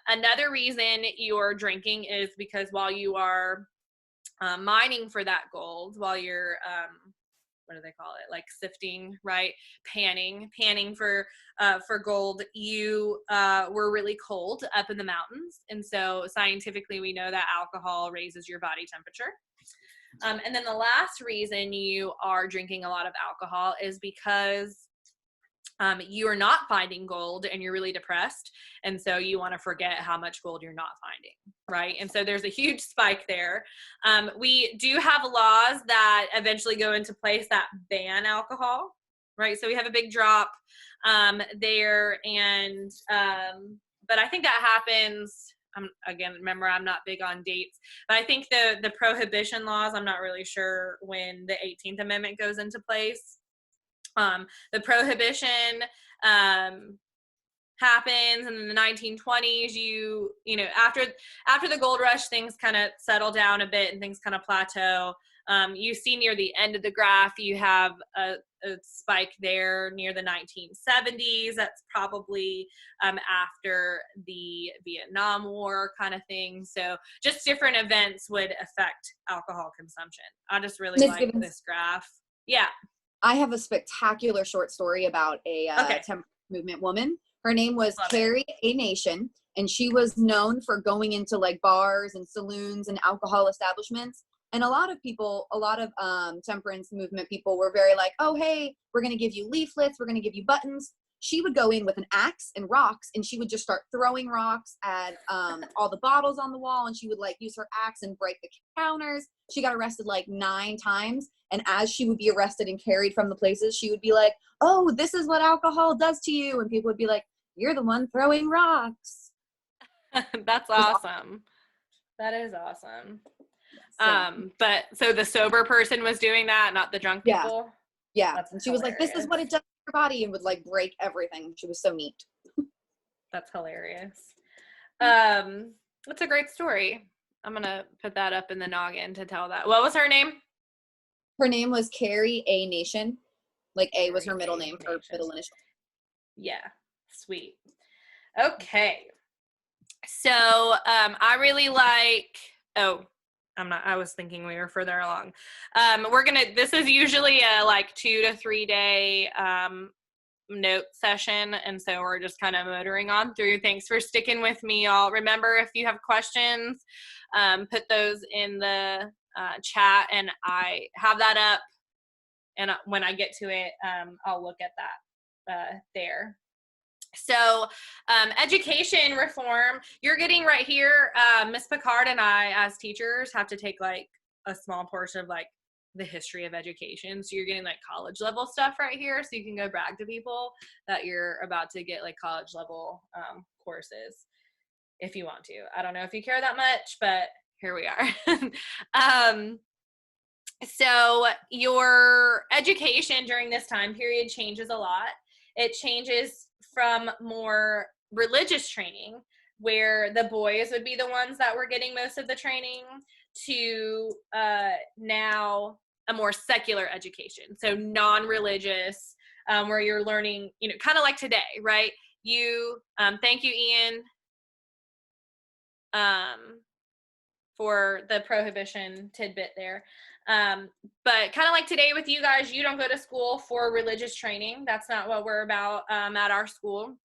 [SPEAKER 1] Another reason you're drinking is because while you are mining for that gold, while you're what do they call it? Like sifting, right? Panning for gold. You were really cold up in the mountains, and so scientifically we know that alcohol raises your body temperature. And then the last reason you are drinking a lot of alcohol is because you are not finding gold and you're really depressed. And so you want to forget how much gold you're not finding, right? And so there's a huge spike there. We do have laws that eventually go into place that ban alcohol, right? So we have a big drop there. And, but I think that happens, again, remember, I'm not big on dates, but I think the prohibition laws, I'm not really sure when the 18th Amendment goes into place. The prohibition happens, and in the 1920s, you know, after the gold rush, things kind of settle down a bit and things kind of plateau. You see near the end of the graph, you have a spike there near the 1970s. That's probably after the Vietnam War kind of thing. So just different events would affect alcohol consumption. I just really like this graph. Yeah.
[SPEAKER 3] I have a spectacular short story about a temperance movement woman. Her name was Carrie A. Nation, and she was known for going into like bars and saloons and alcohol establishments And a lot of temperance movement people were very like, oh, hey, we're going to give you leaflets. We're going to give you buttons. She would go in with an axe and rocks, and she would just start throwing rocks at all the bottles on the wall, and she would like use her axe and break the counters. She got arrested like 9 times. And as she would be arrested and carried from the places, she would be like, oh, this is what alcohol does to you. And people would be like, you're the one throwing rocks.
[SPEAKER 1] That's awesome. That is awesome. But so the sober person was doing that, not the drunk people?
[SPEAKER 3] Yeah. And she was like, this is what it does to your body, and would like break everything. She was so neat.
[SPEAKER 1] That's hilarious. That's a great story. I'm going to put that up in the noggin to tell that. What was her name?
[SPEAKER 3] Her name was Carrie A. Nation. Like A was her middle name, her middle initial.
[SPEAKER 1] Yeah. Sweet. Okay. So I really like, I was thinking we were further along. This is usually a like 2 to 3 day note session, and so we're just kind of motoring on through. Thanks for sticking with me, y'all. Remember, if you have questions, put those in the chat, and I have that up, and when I get to it, I'll look at that there. So education reform, you're getting right here. Miss Picard and I, as teachers, have to take like a small portion of like the history of education. So you're getting like college level stuff right here. So you can go brag to people that you're about to get like college level courses if you want to. I don't know if you care that much, but here we are. So your education during this time period changes a lot. It changes from more religious training, where the boys would be the ones that were getting most of the training, to now a more secular education. So non-religious, where you're learning, kind of like today, right? Thank you, Ian, for the prohibition tidbit there. But kind of like today with you guys, you don't go to school for religious training. That's not what we're about at our school.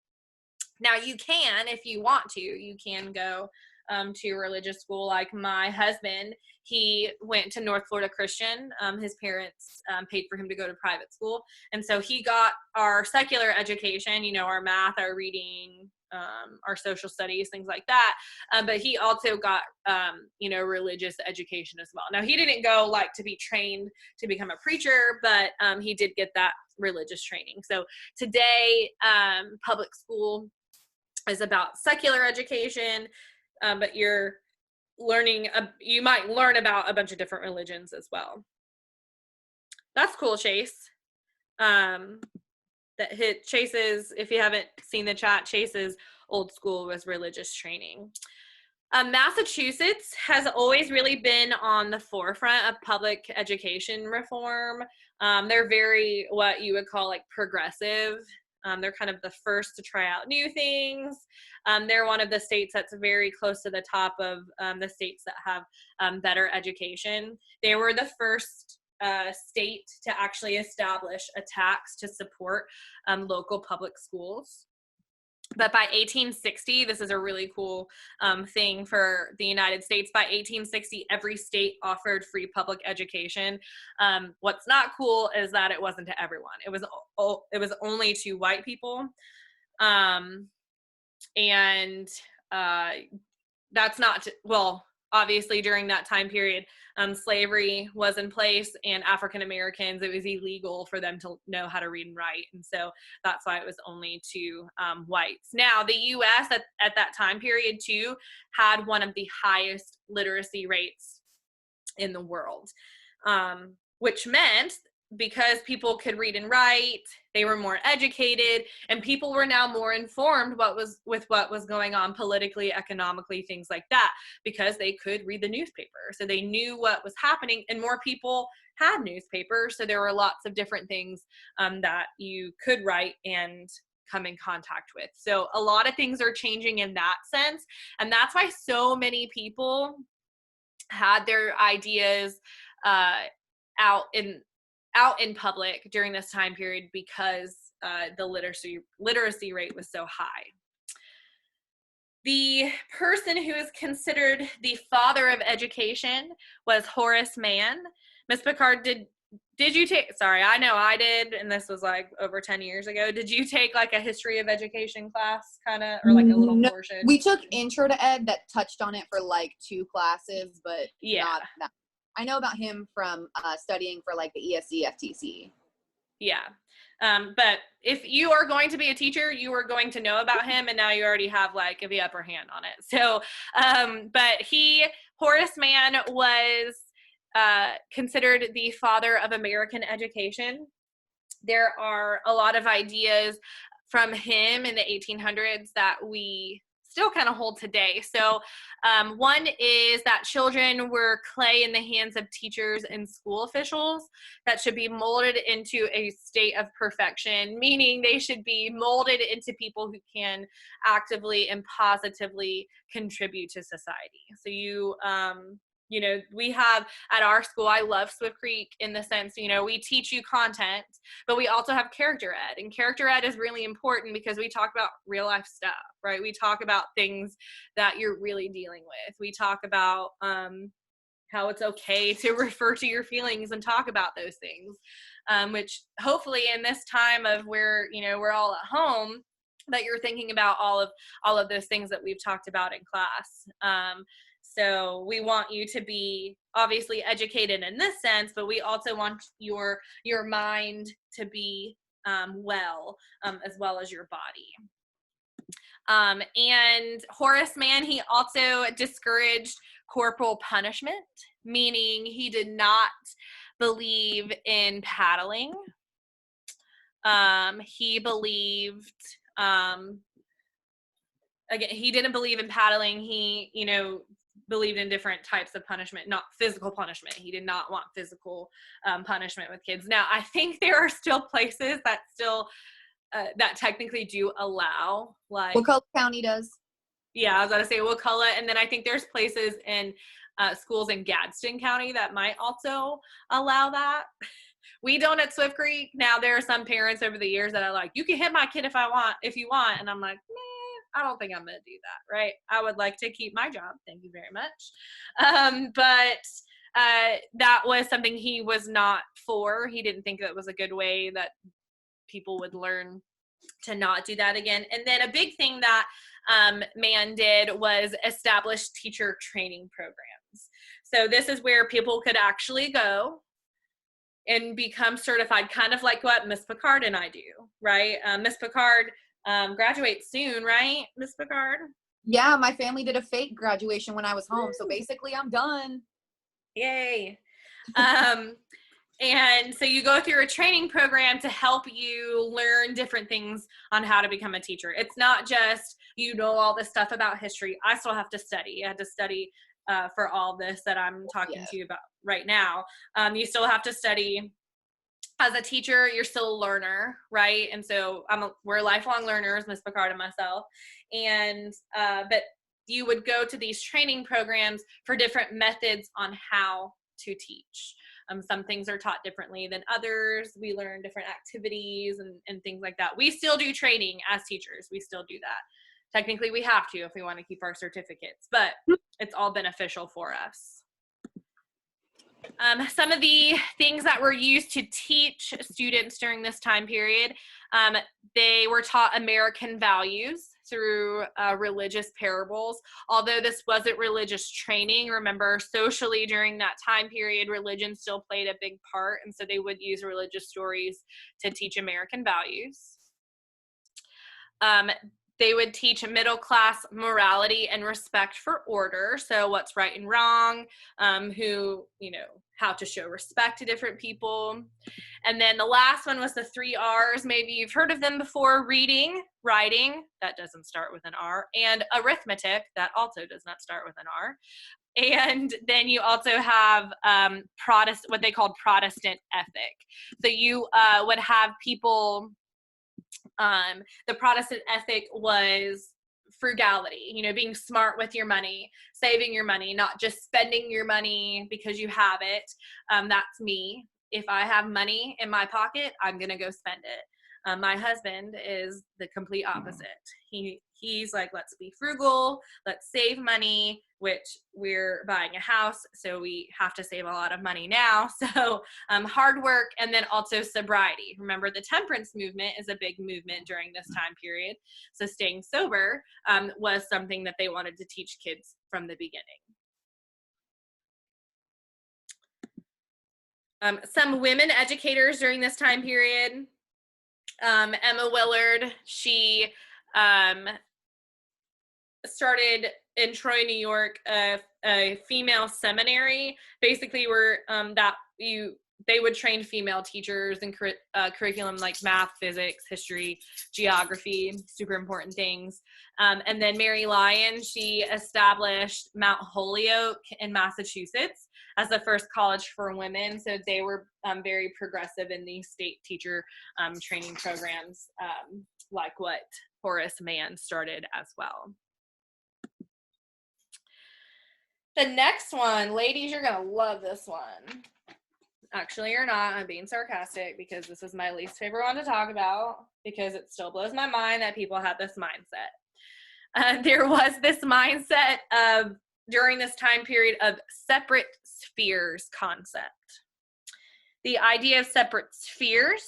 [SPEAKER 1] Now you can, if you want to, you can go to religious school. Like my husband, he went to North Florida Christian. His parents paid for him to go to private school. And so he got our secular education, our math, our reading, our social studies, things like that. But he also got, religious education as well. Now he didn't go like to be trained to become a preacher, but he did get that religious training. So today, public school is about secular education, but you're learning, you might learn about a bunch of different religions as well. That's cool, Chase. Chase's, if you haven't seen the chat, Chase's old school was religious training. Massachusetts has always really been on the forefront of public education reform. They're very, what you would call like progressive. They're kind of the first to try out new things. They're one of the states that's very close to the top of the states that have better education. They were the first state to actually establish a tax to support local public schools. But by 1860, this is a really cool thing for the United States. By 1860, every state offered free public education. What's not cool is that it wasn't to everyone. It was only to white people. And that's not, obviously during that time period, slavery was in place, and African Americans, it was illegal for them to know how to read and write. And so that's why it was only to whites. Now, the U.S. at that time period too had one of the highest literacy rates in the world, which meant because people could read and write, they were more educated, and people were now more informed with what was going on politically, economically, things like that, because they could read the newspaper. So they knew what was happening, and more people had newspapers. So there were lots of different things that you could write and come in contact with. So a lot of things are changing in that sense. And that's why so many people had their ideas out in public during this time period, because the literacy rate was so high. The person who is considered the father of education was Horace Mann. Miss Picard, did you take, sorry, I know I did, and this was like over 10 years ago. Did you take like a history of education class kind of, or like a little
[SPEAKER 3] No,
[SPEAKER 1] portion?
[SPEAKER 3] we took intro to ed that touched on it for like 2 classes, but
[SPEAKER 1] Yeah.
[SPEAKER 3] not that. I know about him from studying for like the ESC FTC.
[SPEAKER 1] Yeah. But if you are going to be a teacher, you are going to know about him, and now you already have like the upper hand on it. So, but Horace Mann was considered the father of American education. There are a lot of ideas from him in the 1800s that we still kind of hold today. So one is that children were clay in the hands of teachers and school officials that should be molded into a state of perfection, meaning they should be molded into people who can actively and positively contribute to society. So you know, we have at our school, I love Swift Creek in the sense, you know, we teach you content, but we also have character ed. And character ed is really important because we talk about real life stuff, right? We talk about things that you're really dealing with. We talk about how it's okay to refer to your feelings and talk about those things, which hopefully in this time of where, you know, we're all at home, that you're thinking about all of those things that we've talked about in class. So we want you to be obviously educated in this sense, but we also want your mind to be well as your body. And Horace Mann, he also discouraged corporal punishment, meaning he did not believe in paddling. He believed, again, he didn't believe in paddling. He, you know, believed in different types of punishment, not physical punishment. He did not want physical punishment with kids. Now, I think there are still places that still that technically do allow, like
[SPEAKER 3] Wakulla County does.
[SPEAKER 1] Yeah, I was going to say Wakulla, and then I think there's places in schools in Gadsden County that might also allow that. We don't at Swift Creek. Now, there are some parents over the years that are like, you can hit my kid if you want, and I'm like, I don't think I'm going to do that, right? I would like to keep my job. Thank you very much. But that was something he was not for. He didn't think that was a good way that people would learn to not do that again. And then a big thing that Mann did was establish teacher training programs. So this is where people could actually go and become certified, kind of like what Miss Picard and I do, right? Miss Picard graduates soon, right, Miss Picard?
[SPEAKER 3] Yeah, my family did a fake graduation when I was home, so basically I'm done.
[SPEAKER 1] Yay. And so you go through a training program to help you learn different things on how to become a teacher. It's not just, you know, all this stuff about history. I still have to study. I had to study for all this that I'm talking to you about right now. You still have to study. As a teacher, you're still a learner, right? And so we're lifelong learners, Miss Picard and myself. And but you would go to these training programs for different methods on how to teach. Some things are taught differently than others. We learn different activities and things like that. We still do training as teachers. We still do that. Technically, we have to if we want to keep our certificates, but it's all beneficial for us. Some of the things that were used to teach students during this time period, they were taught American values through religious parables. Although this wasn't religious training, remember, socially during that time period, religion still played a big part, and so they would use religious stories to teach American values. They would teach middle-class morality and respect for order. So what's right and wrong, how to show respect to different people. And then the last one was the 3 R's. Maybe you've heard of them before: reading, writing, that doesn't start with an R, and arithmetic, that also does not start with an R. And then you also have what they called Protestant ethic. So you would have people, the Protestant ethic was frugality, being smart with your money, saving your money, not just spending your money because you have it. That's me. If I have money in my pocket, I'm going to go spend it. My husband is the complete opposite. He's like, let's be frugal, let's save money, which we're buying a house, so we have to save a lot of money now. So hard work, and then also sobriety. Remember, the temperance movement is a big movement during this time period. So staying sober was something that they wanted to teach kids from the beginning. Some women educators during this time period. Emma Willard, she started in Troy, New York, a female seminary, basically where they would train female teachers in curriculum like math, physics, history, geography, super important things. And then Mary Lyon, she established Mount Holyoke in Massachusetts as the first college for women. So they were very progressive in the state teacher training programs, like what Horace Mann started as well. The next one, ladies, you're going to love this one. Actually, you're not. I'm being sarcastic because this is my least favorite one to talk about because it still blows my mind that people have this mindset. There was this mindset of, during this time period, of separate spheres concept. The idea of separate spheres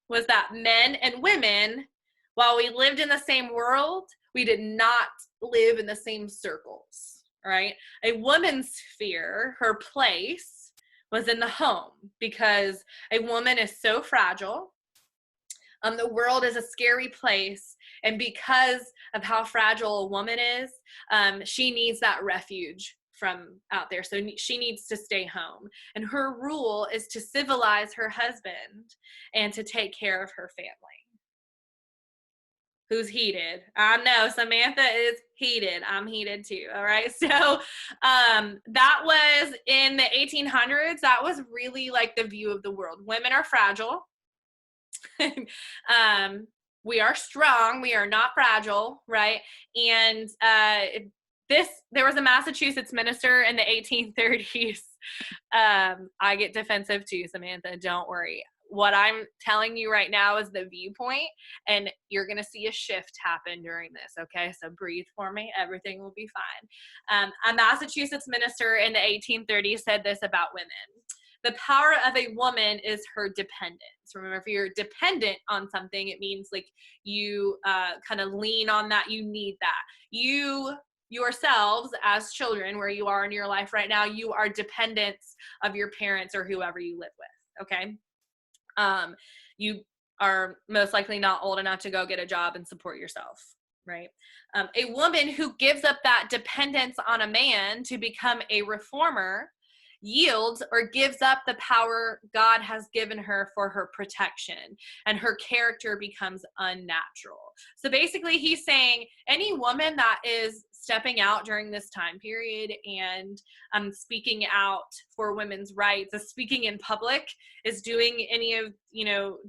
[SPEAKER 1] was that men and women, while we lived in the same world, we did not live in the same circles, right? A woman's sphere, her place, was in the home because a woman is so fragile. The world is a scary place, and because of how fragile a woman is, she needs that refuge from out there. So she needs to stay home. And her rule is to civilize her husband and to take care of her family. Who's heated? I know Samantha is heated. I'm heated too. All right. So that was in the 1800s. That was really like the view of the world. Women are fragile. We are strong. We are not fragile. Right. And there was a Massachusetts minister in the 1830s. I get defensive too, Samantha. Don't worry. What I'm telling you right now is the viewpoint, and you're going to see a shift happen during this, okay? So breathe for me. Everything will be fine. A Massachusetts minister in the 1830s said this about women. The power of a woman is her dependence. Remember, if you're dependent on something, it means like you kind of lean on that. You need that. You yourselves as children, where you are in your life right now, you are dependents of your parents or whoever you live with, okay? You are most likely not old enough to go get a job and support yourself, right? A woman who gives up that dependence on a man to become a reformer yields or gives up the power God has given her for her protection, and her character becomes unnatural. So basically he's saying any woman that is stepping out during this time period and speaking out for women's rights, speaking in public, is doing any of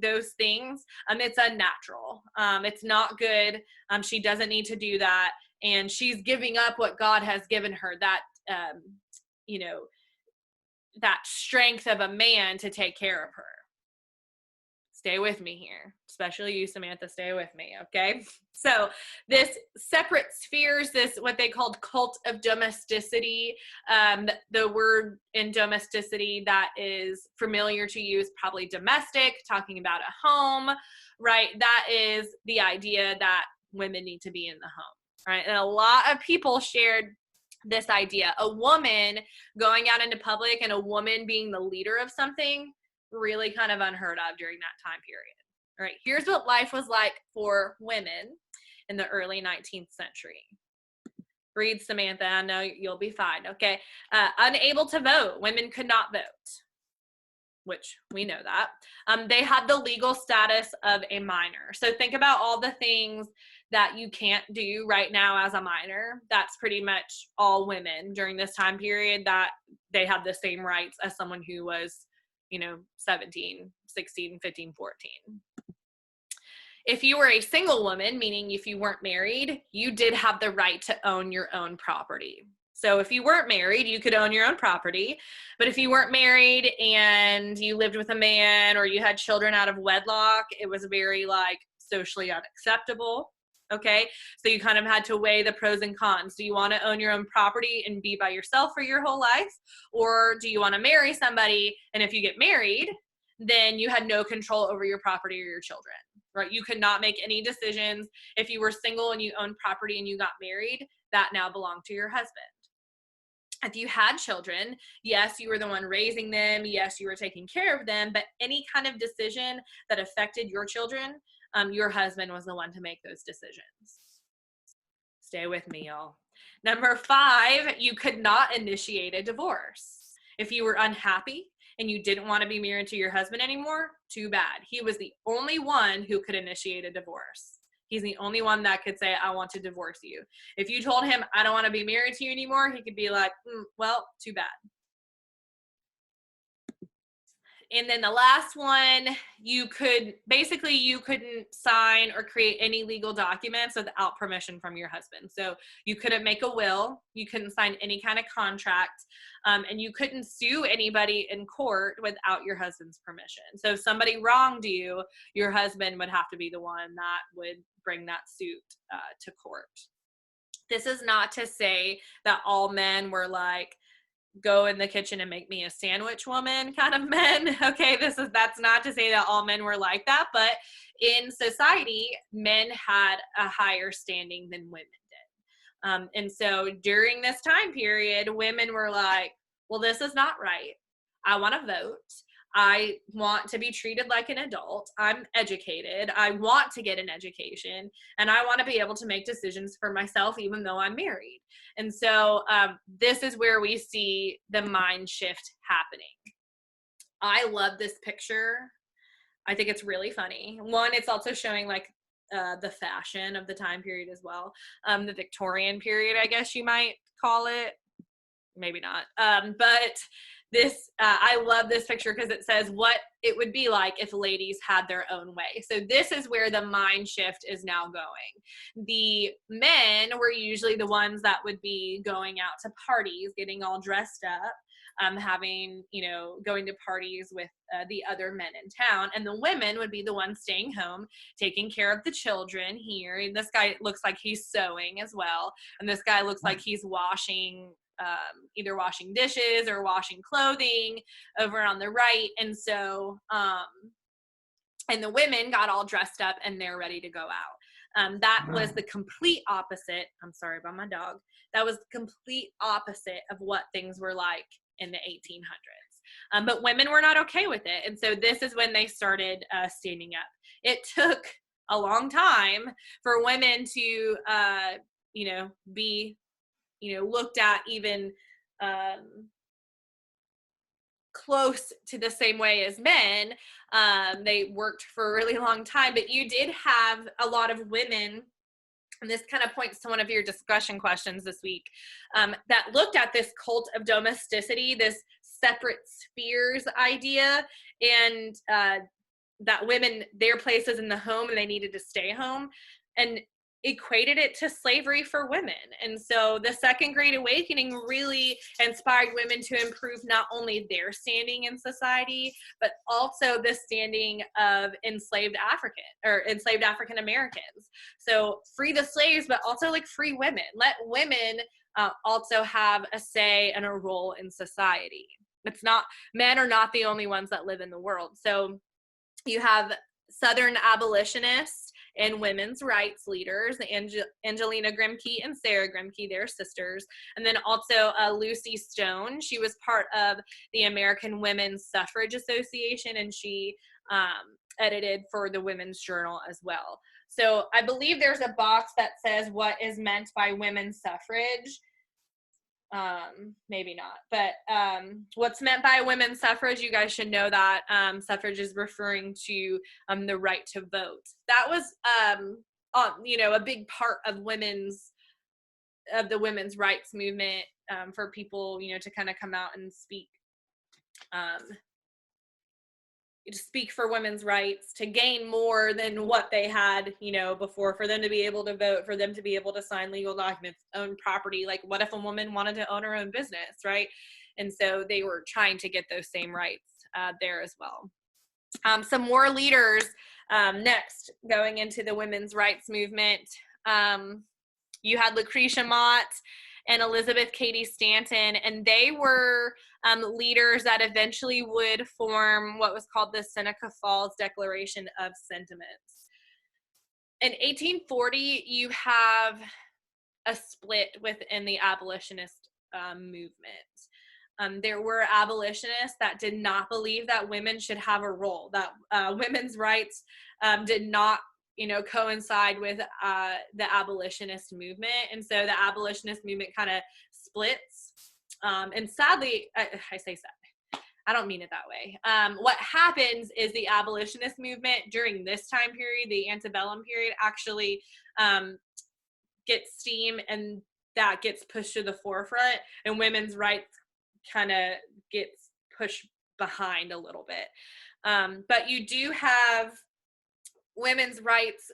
[SPEAKER 1] those things, it's unnatural. It's not good. She doesn't need to do that, and she's giving up what God has given her, that that strength of a man to take care of her. Stay with me here, especially you, Samantha, stay with me, okay? So this separate spheres, this what they called cult of domesticity, the word in domesticity that is familiar to you is probably domestic, talking about a home, right? That is the idea that women need to be in the home, right? And a lot of people shared this idea. A woman going out into public and a woman being the leader of something, really kind of unheard of during that time period. All right, here's what life was like for women in the early 19th century. Breathe, Samantha. I know you'll be fine. Okay. Unable to vote. Women could not vote, which we know that. They had the legal status of a minor. So think about all the things that you can't do right now as a minor. That's pretty much all women during this time period, that they had the same rights as someone who was 17, 16, 15, 14. If you were a single woman, meaning if you weren't married, you did have the right to own your own property. So if you weren't married, you could own your own property. But if you weren't married and you lived with a man or you had children out of wedlock, it was very like socially unacceptable. Okay. So you kind of had to weigh the pros and cons. Do you want to own your own property and be by yourself for your whole life? Or do you want to marry somebody? And if you get married, then you had no control over your property or your children, right? You could not make any decisions. If you were single and you owned property and you got married, that now belonged to your husband. If you had children, yes, you were the one raising them. Yes, you were taking care of them. But any kind of decision that affected your children, your husband was the one to make those decisions. Stay with me, y'all. Number 5, you could not initiate a divorce. If you were unhappy and you didn't want to be married to your husband anymore, too bad. He was the only one who could initiate a divorce. He's the only one that could say, I want to divorce you. If you told him, I don't want to be married to you anymore, he could be like, well, too bad. And then the last one, you couldn't sign or create any legal documents without permission from your husband. So you couldn't make a will, you couldn't sign any kind of contract, and you couldn't sue anybody in court without your husband's permission. So if somebody wronged you, your husband would have to be the one that would bring that suit to court. This is not to say that all men were like, go in the kitchen and make me a sandwich woman kind of men. Okay, that's not to say that all men were like that, but in society, men had a higher standing than women did. And so during this time period, women were like, well, this is not right. I want to vote. I want to be treated like an adult. I'm educated. I want to get an education, and I want to be able to make decisions for myself, even though I'm married. And so this is where we see the mind shift happening. I love this picture. I think it's really funny. One, it's also showing like the fashion of the time period as well. The Victorian period, I guess you might call it. Maybe not. But this, I love this picture because it says what it would be like if ladies had their own way. So this is where the mind shift is now going. The men were usually the ones that would be going out to parties, getting all dressed up, going to parties with the other men in town. And the women would be the ones staying home, taking care of the children here. And this guy looks like he's sewing as well. And this guy looks like he's either washing dishes or washing clothing over on the right. And so, and the women got all dressed up and they're ready to go out. That was the complete opposite. I'm sorry about my dog. That was the complete opposite of what things were like in the 1800s. But women were not okay with it. And so this is when they started standing up. It took a long time for women to, be looked at even close to the same way as men. They worked for a really long time, but you did have a lot of women, and this kind of points to one of your discussion questions this week, that looked at this cult of domesticity, this separate spheres idea, and that women, their place is in the home and they needed to stay home, and equated it to slavery for women. And so the Second Great Awakening really inspired women to improve not only their standing in society, but also the standing of enslaved African Americans. So free the slaves, but also like free women. Let women also have a say and a role in society. Men are not the only ones that live in the world. So you have Southern abolitionists and women's rights leaders, Angelina Grimke and Sarah Grimke, they're sisters. And then also Lucy Stone. She was part of the American Women's Suffrage Association, and she edited for the Women's Journal as well. So I believe there's a box that says what is meant by women's suffrage. Maybe not, but what's meant by women's suffrage, you guys should know that suffrage is referring to the right to vote. That was a big part of the women's rights movement, for people to kind of come out and speak speak for women's rights, to gain more than what they had, before, for them to be able to vote, for them to be able to sign legal documents, own property. Like, what if a woman wanted to own her own business, right? And so they were trying to get those same rights there as well. Some more leaders next, going into the women's rights movement. You had Lucretia Mott and Elizabeth Cady Stanton, and they were leaders that eventually would form what was called the Seneca Falls Declaration of Sentiments. In 1840, you have a split within the abolitionist movement. There were abolitionists that did not believe that women should have a role, that women's rights did not coincide with the abolitionist movement. And so the abolitionist movement kind of splits. And sadly, I say sad, I don't mean it that way. What happens is the abolitionist movement during this time period, the antebellum period, actually gets steam, and that gets pushed to the forefront, and women's rights kind of gets pushed behind a little bit. But you do have women's rights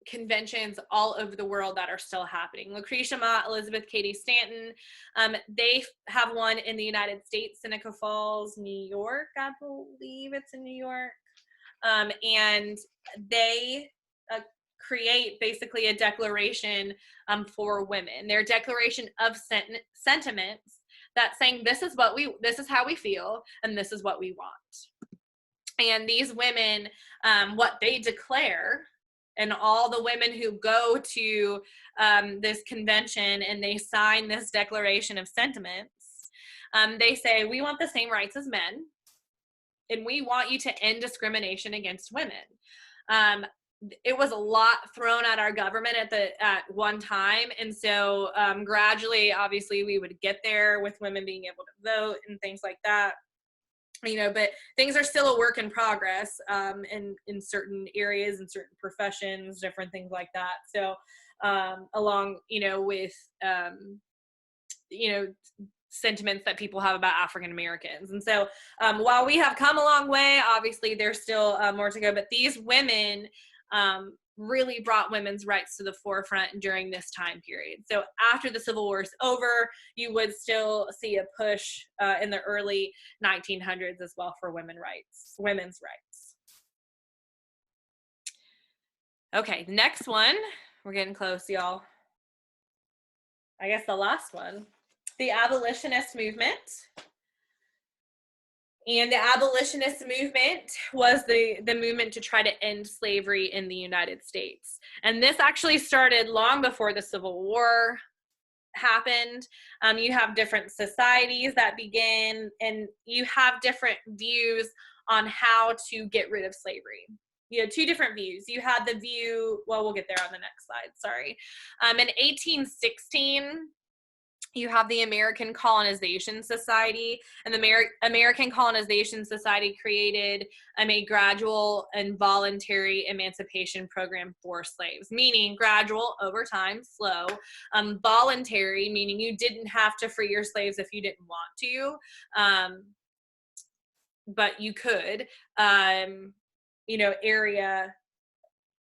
[SPEAKER 1] conventions all over the world that are still happening. Lucretia Mott, Elizabeth Cady Stanton, they have one in the United States, Seneca Falls, New York, I believe it's in New York. And they create basically a declaration for women, their declaration of sentiments, that's saying this is how we feel, and this is what we want. And these women, what they declare, and all the women who go to this convention and they sign this declaration of sentiments, they say, we want the same rights as men, and we want you to end discrimination against women. It was a lot thrown at our government at one time, and so gradually, obviously, we would get there with women being able to vote and things like that. But things are still a work in progress in certain areas, in certain professions, different things like that. So along, with, sentiments that people have about African Americans. And so while we have come a long way, obviously there's still more to go, but these women really brought women's rights to the forefront during this time period. So after the Civil War is over, you would still see a push in the early 1900s as well for women's rights. Okay, the next one, we're getting close, y'all. I guess the last one, the abolitionist movement. And the abolitionist movement was the movement to try to end slavery in the United States. And this actually started long before the Civil War happened. You have different societies that begin, and you have different views on how to get rid of slavery. You had two different views. You had the view, well, we'll get there on the next slide, sorry. In 1816, you have the American Colonization Society, and the American Colonization Society created a gradual and voluntary emancipation program for slaves, meaning gradual, over time, slow, voluntary, meaning you didn't have to free your slaves if you didn't want to, but you could, area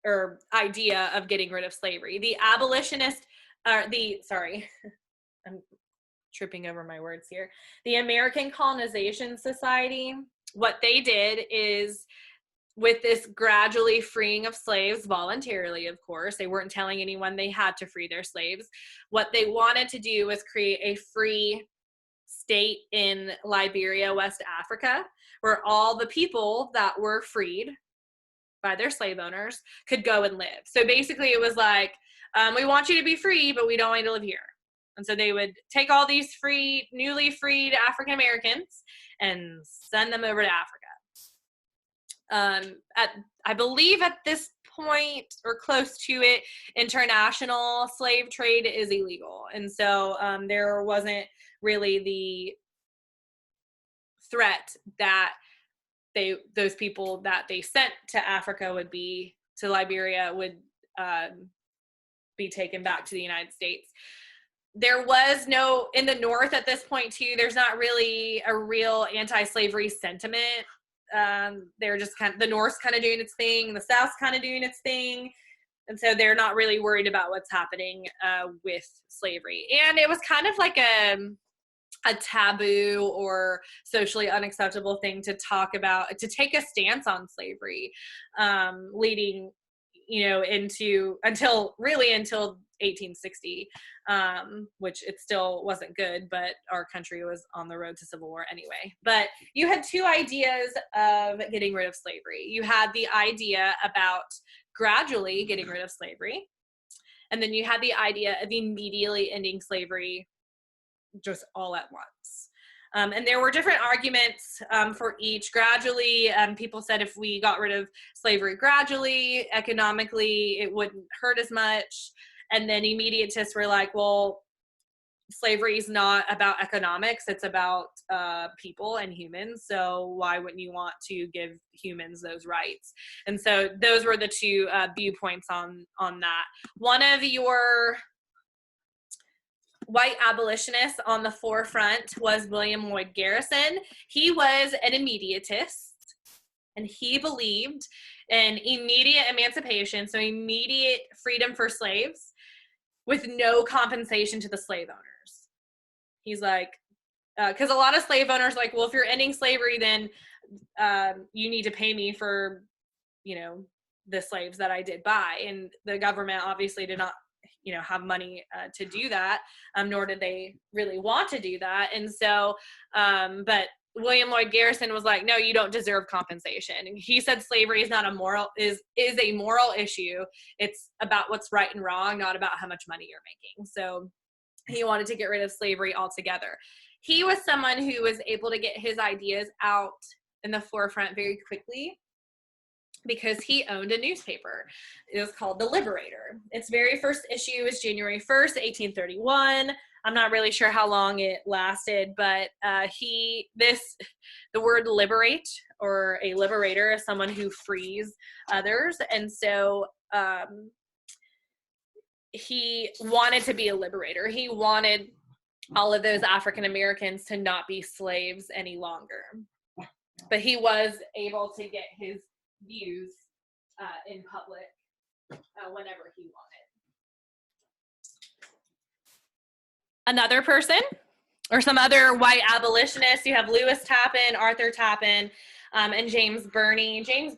[SPEAKER 1] or idea of getting rid of slavery. The abolitionist, I'm tripping over my words here. The American Colonization Society, what they did is, with this gradually freeing of slaves, voluntarily, of course, they weren't telling anyone they had to free their slaves. What they wanted to do was create a free state in Liberia, West Africa, where all the people that were freed by their slave owners could go and live. So basically it was like, we want you to be free, but we don't want you to live here. And so they would take all these newly freed African Americans and send them over to Africa. I believe at this point, or close to it, international slave trade is illegal. And so there wasn't really the threat that those people that they sent to Africa to Liberia would be taken back to the United States. There was in the North at this point too, there's not really a real anti-slavery sentiment They're just the North's kind of doing its thing, the South's kind of doing its thing. And so they're not really worried about what's happening with slavery. And it was kind of like a taboo or socially unacceptable thing to talk about, to take a stance on slavery, leading, until 1860, which it still wasn't good, but our country was on the road to civil war anyway. But you had two ideas of getting rid of slavery. You had the idea about gradually getting rid of slavery, and then you had the idea of immediately ending slavery just all at once. And there were different arguments for each. Gradually, people said if we got rid of slavery gradually, economically, it wouldn't hurt as much. And then immediatists were like, well, slavery is not about economics, it's about people and humans, so why wouldn't you want to give humans those rights? And so those were the two viewpoints on that. One of your white abolitionists on the forefront was William Lloyd Garrison. He was an immediatist, and he believed in immediate emancipation, so immediate freedom for slaves with no compensation to the slave owners. He's like, because a lot of slave owners are like, well, if you're ending slavery, then you need to pay me for, the slaves that I did buy. And the government obviously did not, have money to do that, nor did they really want to do that. And so, but William Lloyd Garrison was like, no, you don't deserve compensation. And he said slavery is not a moral, is a moral issue. It's about what's right and wrong, not about how much money you're making. So he wanted to get rid of slavery altogether. He was someone who was able to get his ideas out in the forefront very quickly because he owned a newspaper. It was called The Liberator. Its very first issue was January 1st, 1831. I'm not really sure how long it lasted, but the word liberate, or a liberator, is someone who frees others. And so he wanted to be a liberator. He wanted all of those African Americans to not be slaves any longer. But he was able to get his views in public whenever he wanted. Another person, or some other white abolitionists, you have Lewis Tappan, Arthur Tappan, and James Birney. James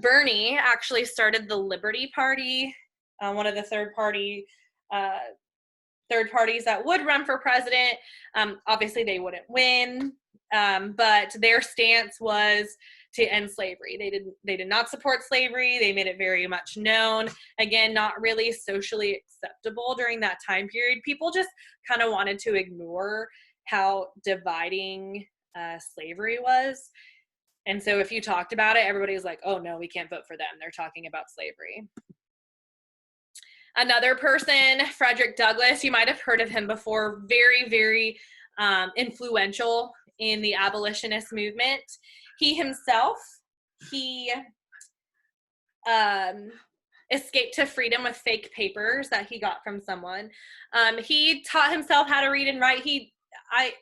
[SPEAKER 1] Birney actually started the Liberty Party, one of the third parties that would run for president. Obviously, they wouldn't win, but their stance was to end slavery. They did not support slavery. They made it very much known. Again, not really socially acceptable during that time period. People just kind of wanted to ignore how dividing slavery was. And so if you talked about it, everybody was like, oh no, we can't vote for them. They're talking about slavery. Another person, Frederick Douglass, you might have heard of him before, very, very influential in the abolitionist movement. He himself, escaped to freedom with fake papers that he got from someone. He taught himself how to read and write. I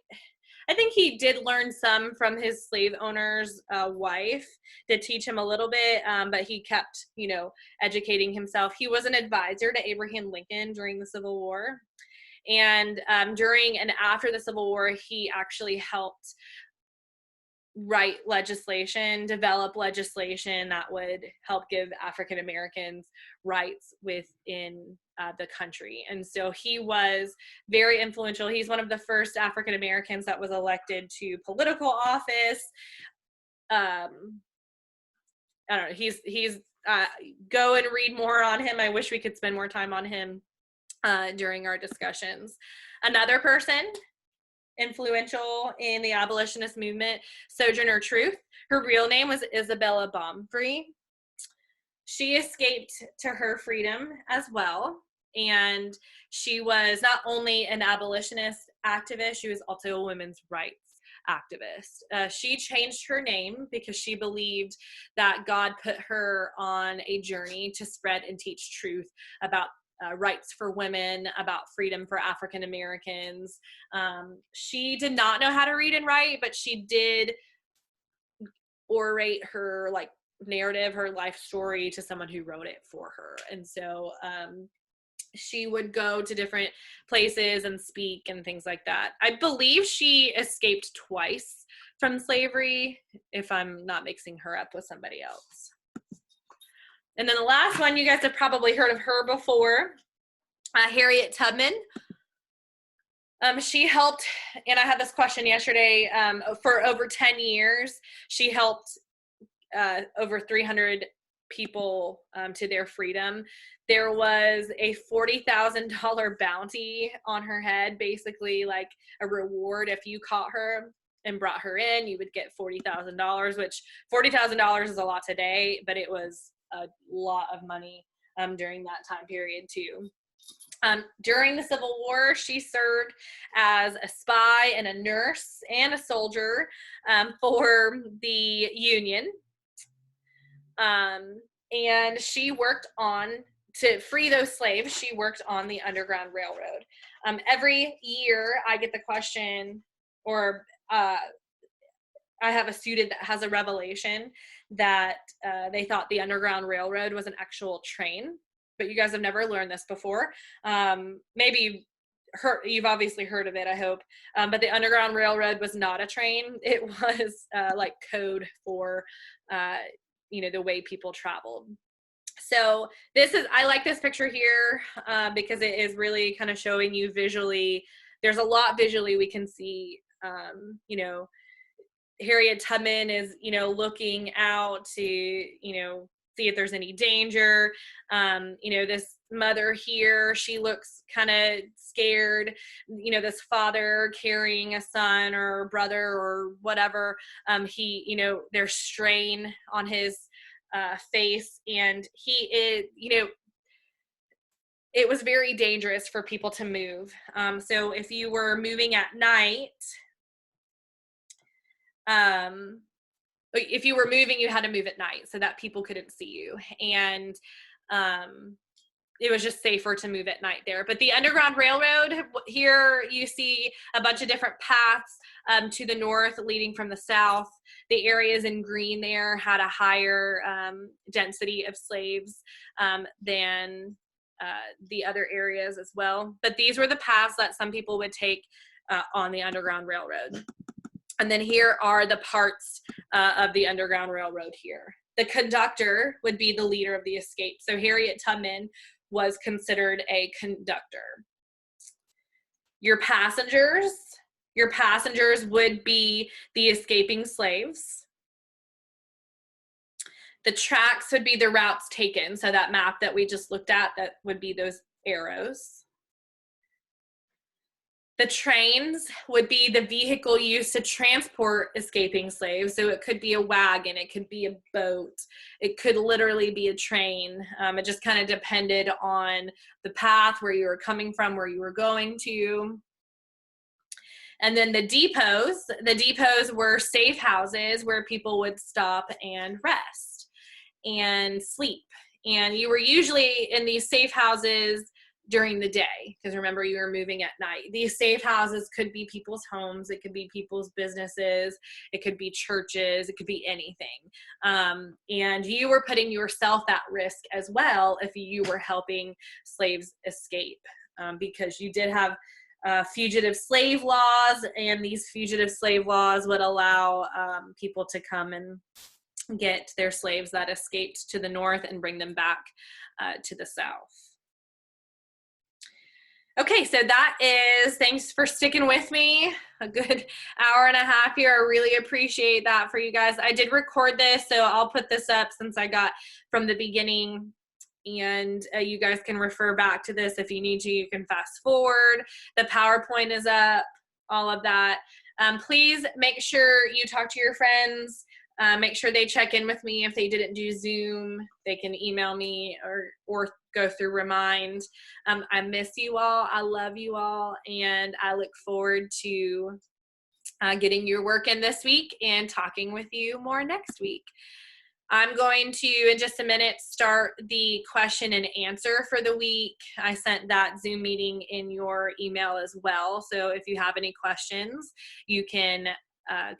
[SPEAKER 1] think he did learn some from his slave owner's wife, did teach him a little bit, but he kept, educating himself. He was an advisor to Abraham Lincoln during the Civil War. And during and after the Civil War, he actually helped write legislation, develop legislation that would help give African Americans rights within the country. And so he was very influential. He's one of the first African Americans that was elected to political office. I don't know, he's go and read more on him. I wish we could spend more time on him during our discussions. Another person influential in the abolitionist movement, Sojourner Truth. Her real name was Isabella Baumfree. She escaped to her freedom as well, and she was not only an abolitionist activist, she was also a women's rights activist. She changed her name because she believed that God put her on a journey to spread and teach truth about rights for women, about freedom for African Americans. She did not know how to read and write, but she did orate her like narrative, her life story to someone who wrote it for her. And so she would go to different places and speak and things like that. I believe she escaped twice from slavery, if I'm not mixing her up with somebody else. And then the last one, you guys have probably heard of her before, Harriet Tubman. She helped, and I had this question yesterday, for over 10 years, she helped over 300 people to their freedom. There was a $40,000 bounty on her head, basically like a reward. If you caught her and brought her in, you would get $40,000, which $40,000 is a lot today, but it was a lot of money during that time period too. During the Civil War, she served as a spy and a nurse and a soldier for the Union. And she worked to free those slaves, she worked on the Underground Railroad. Every year I get the question, or I have a student that has a revelation that they thought the Underground Railroad was an actual train, but you guys have never learned this before. Maybe you've obviously heard of it, I hope. But the Underground Railroad was not a train. It was like code for the way people traveled. So I like this picture here because it is really kind of showing you visually. There's a lot visually we can see. Harriet Tubman is, looking out to, see if there's any danger. This mother here, she looks kind of scared. This father carrying a son or brother or whatever. There's strain on his face, and he is, it was very dangerous for people to move. So if you were moving at night, if you were moving, you had to move at night so that people couldn't see you. And it was just safer to move at night there. But the Underground Railroad, here you see a bunch of different paths to the north leading from the south. The areas in green there had a higher density of slaves than the other areas as well. But these were the paths that some people would take on the Underground Railroad. And then here are the parts of the Underground Railroad here. The conductor would be the leader of the escape. So Harriet Tubman was considered a conductor. Your passengers would be the escaping slaves. The tracks would be the routes taken. So that map that we just looked at, that would be those arrows. The trains would be the vehicle used to transport escaping slaves. So it could be a wagon, it could be a boat, it could literally be a train. It just kind of depended on the path, where you were coming from, where you were going to. And then the depots were safe houses where people would stop and rest and sleep. And you were usually in these safe houses during the day, because remember, you were moving at night. These safe houses could be people's homes, it could be people's businesses, it could be churches, it could be anything. And you were putting yourself at risk as well if you were helping slaves escape, because you did have fugitive slave laws, and these fugitive slave laws would allow people to come and get their slaves that escaped to the north and bring them back to the south. Okay, so that is, thanks for sticking with me a good hour and a half here. I really appreciate that for you guys. I did record this, so I'll put this up since I got from the beginning, and you guys can refer back to this if you need to. You can fast forward. The PowerPoint is up, all of that. Please make sure you talk to your friends. Make sure they check in with me. If they didn't do Zoom, they can email me or go through Remind. I miss you all. I love you all. And I look forward to getting your work in this week and talking with you more next week. I'm going to, in just a minute, start the question and answer for the week. I sent that Zoom meeting in your email as well. So if you have any questions, you can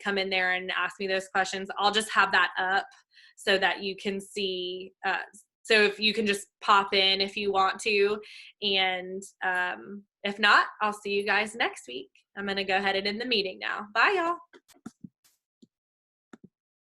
[SPEAKER 1] come in there and ask me those questions. I'll just have that up so that you can see. So if you can just pop in if you want to. And if not, I'll see you guys next week. I'm going to go ahead and end the meeting now. Bye, y'all.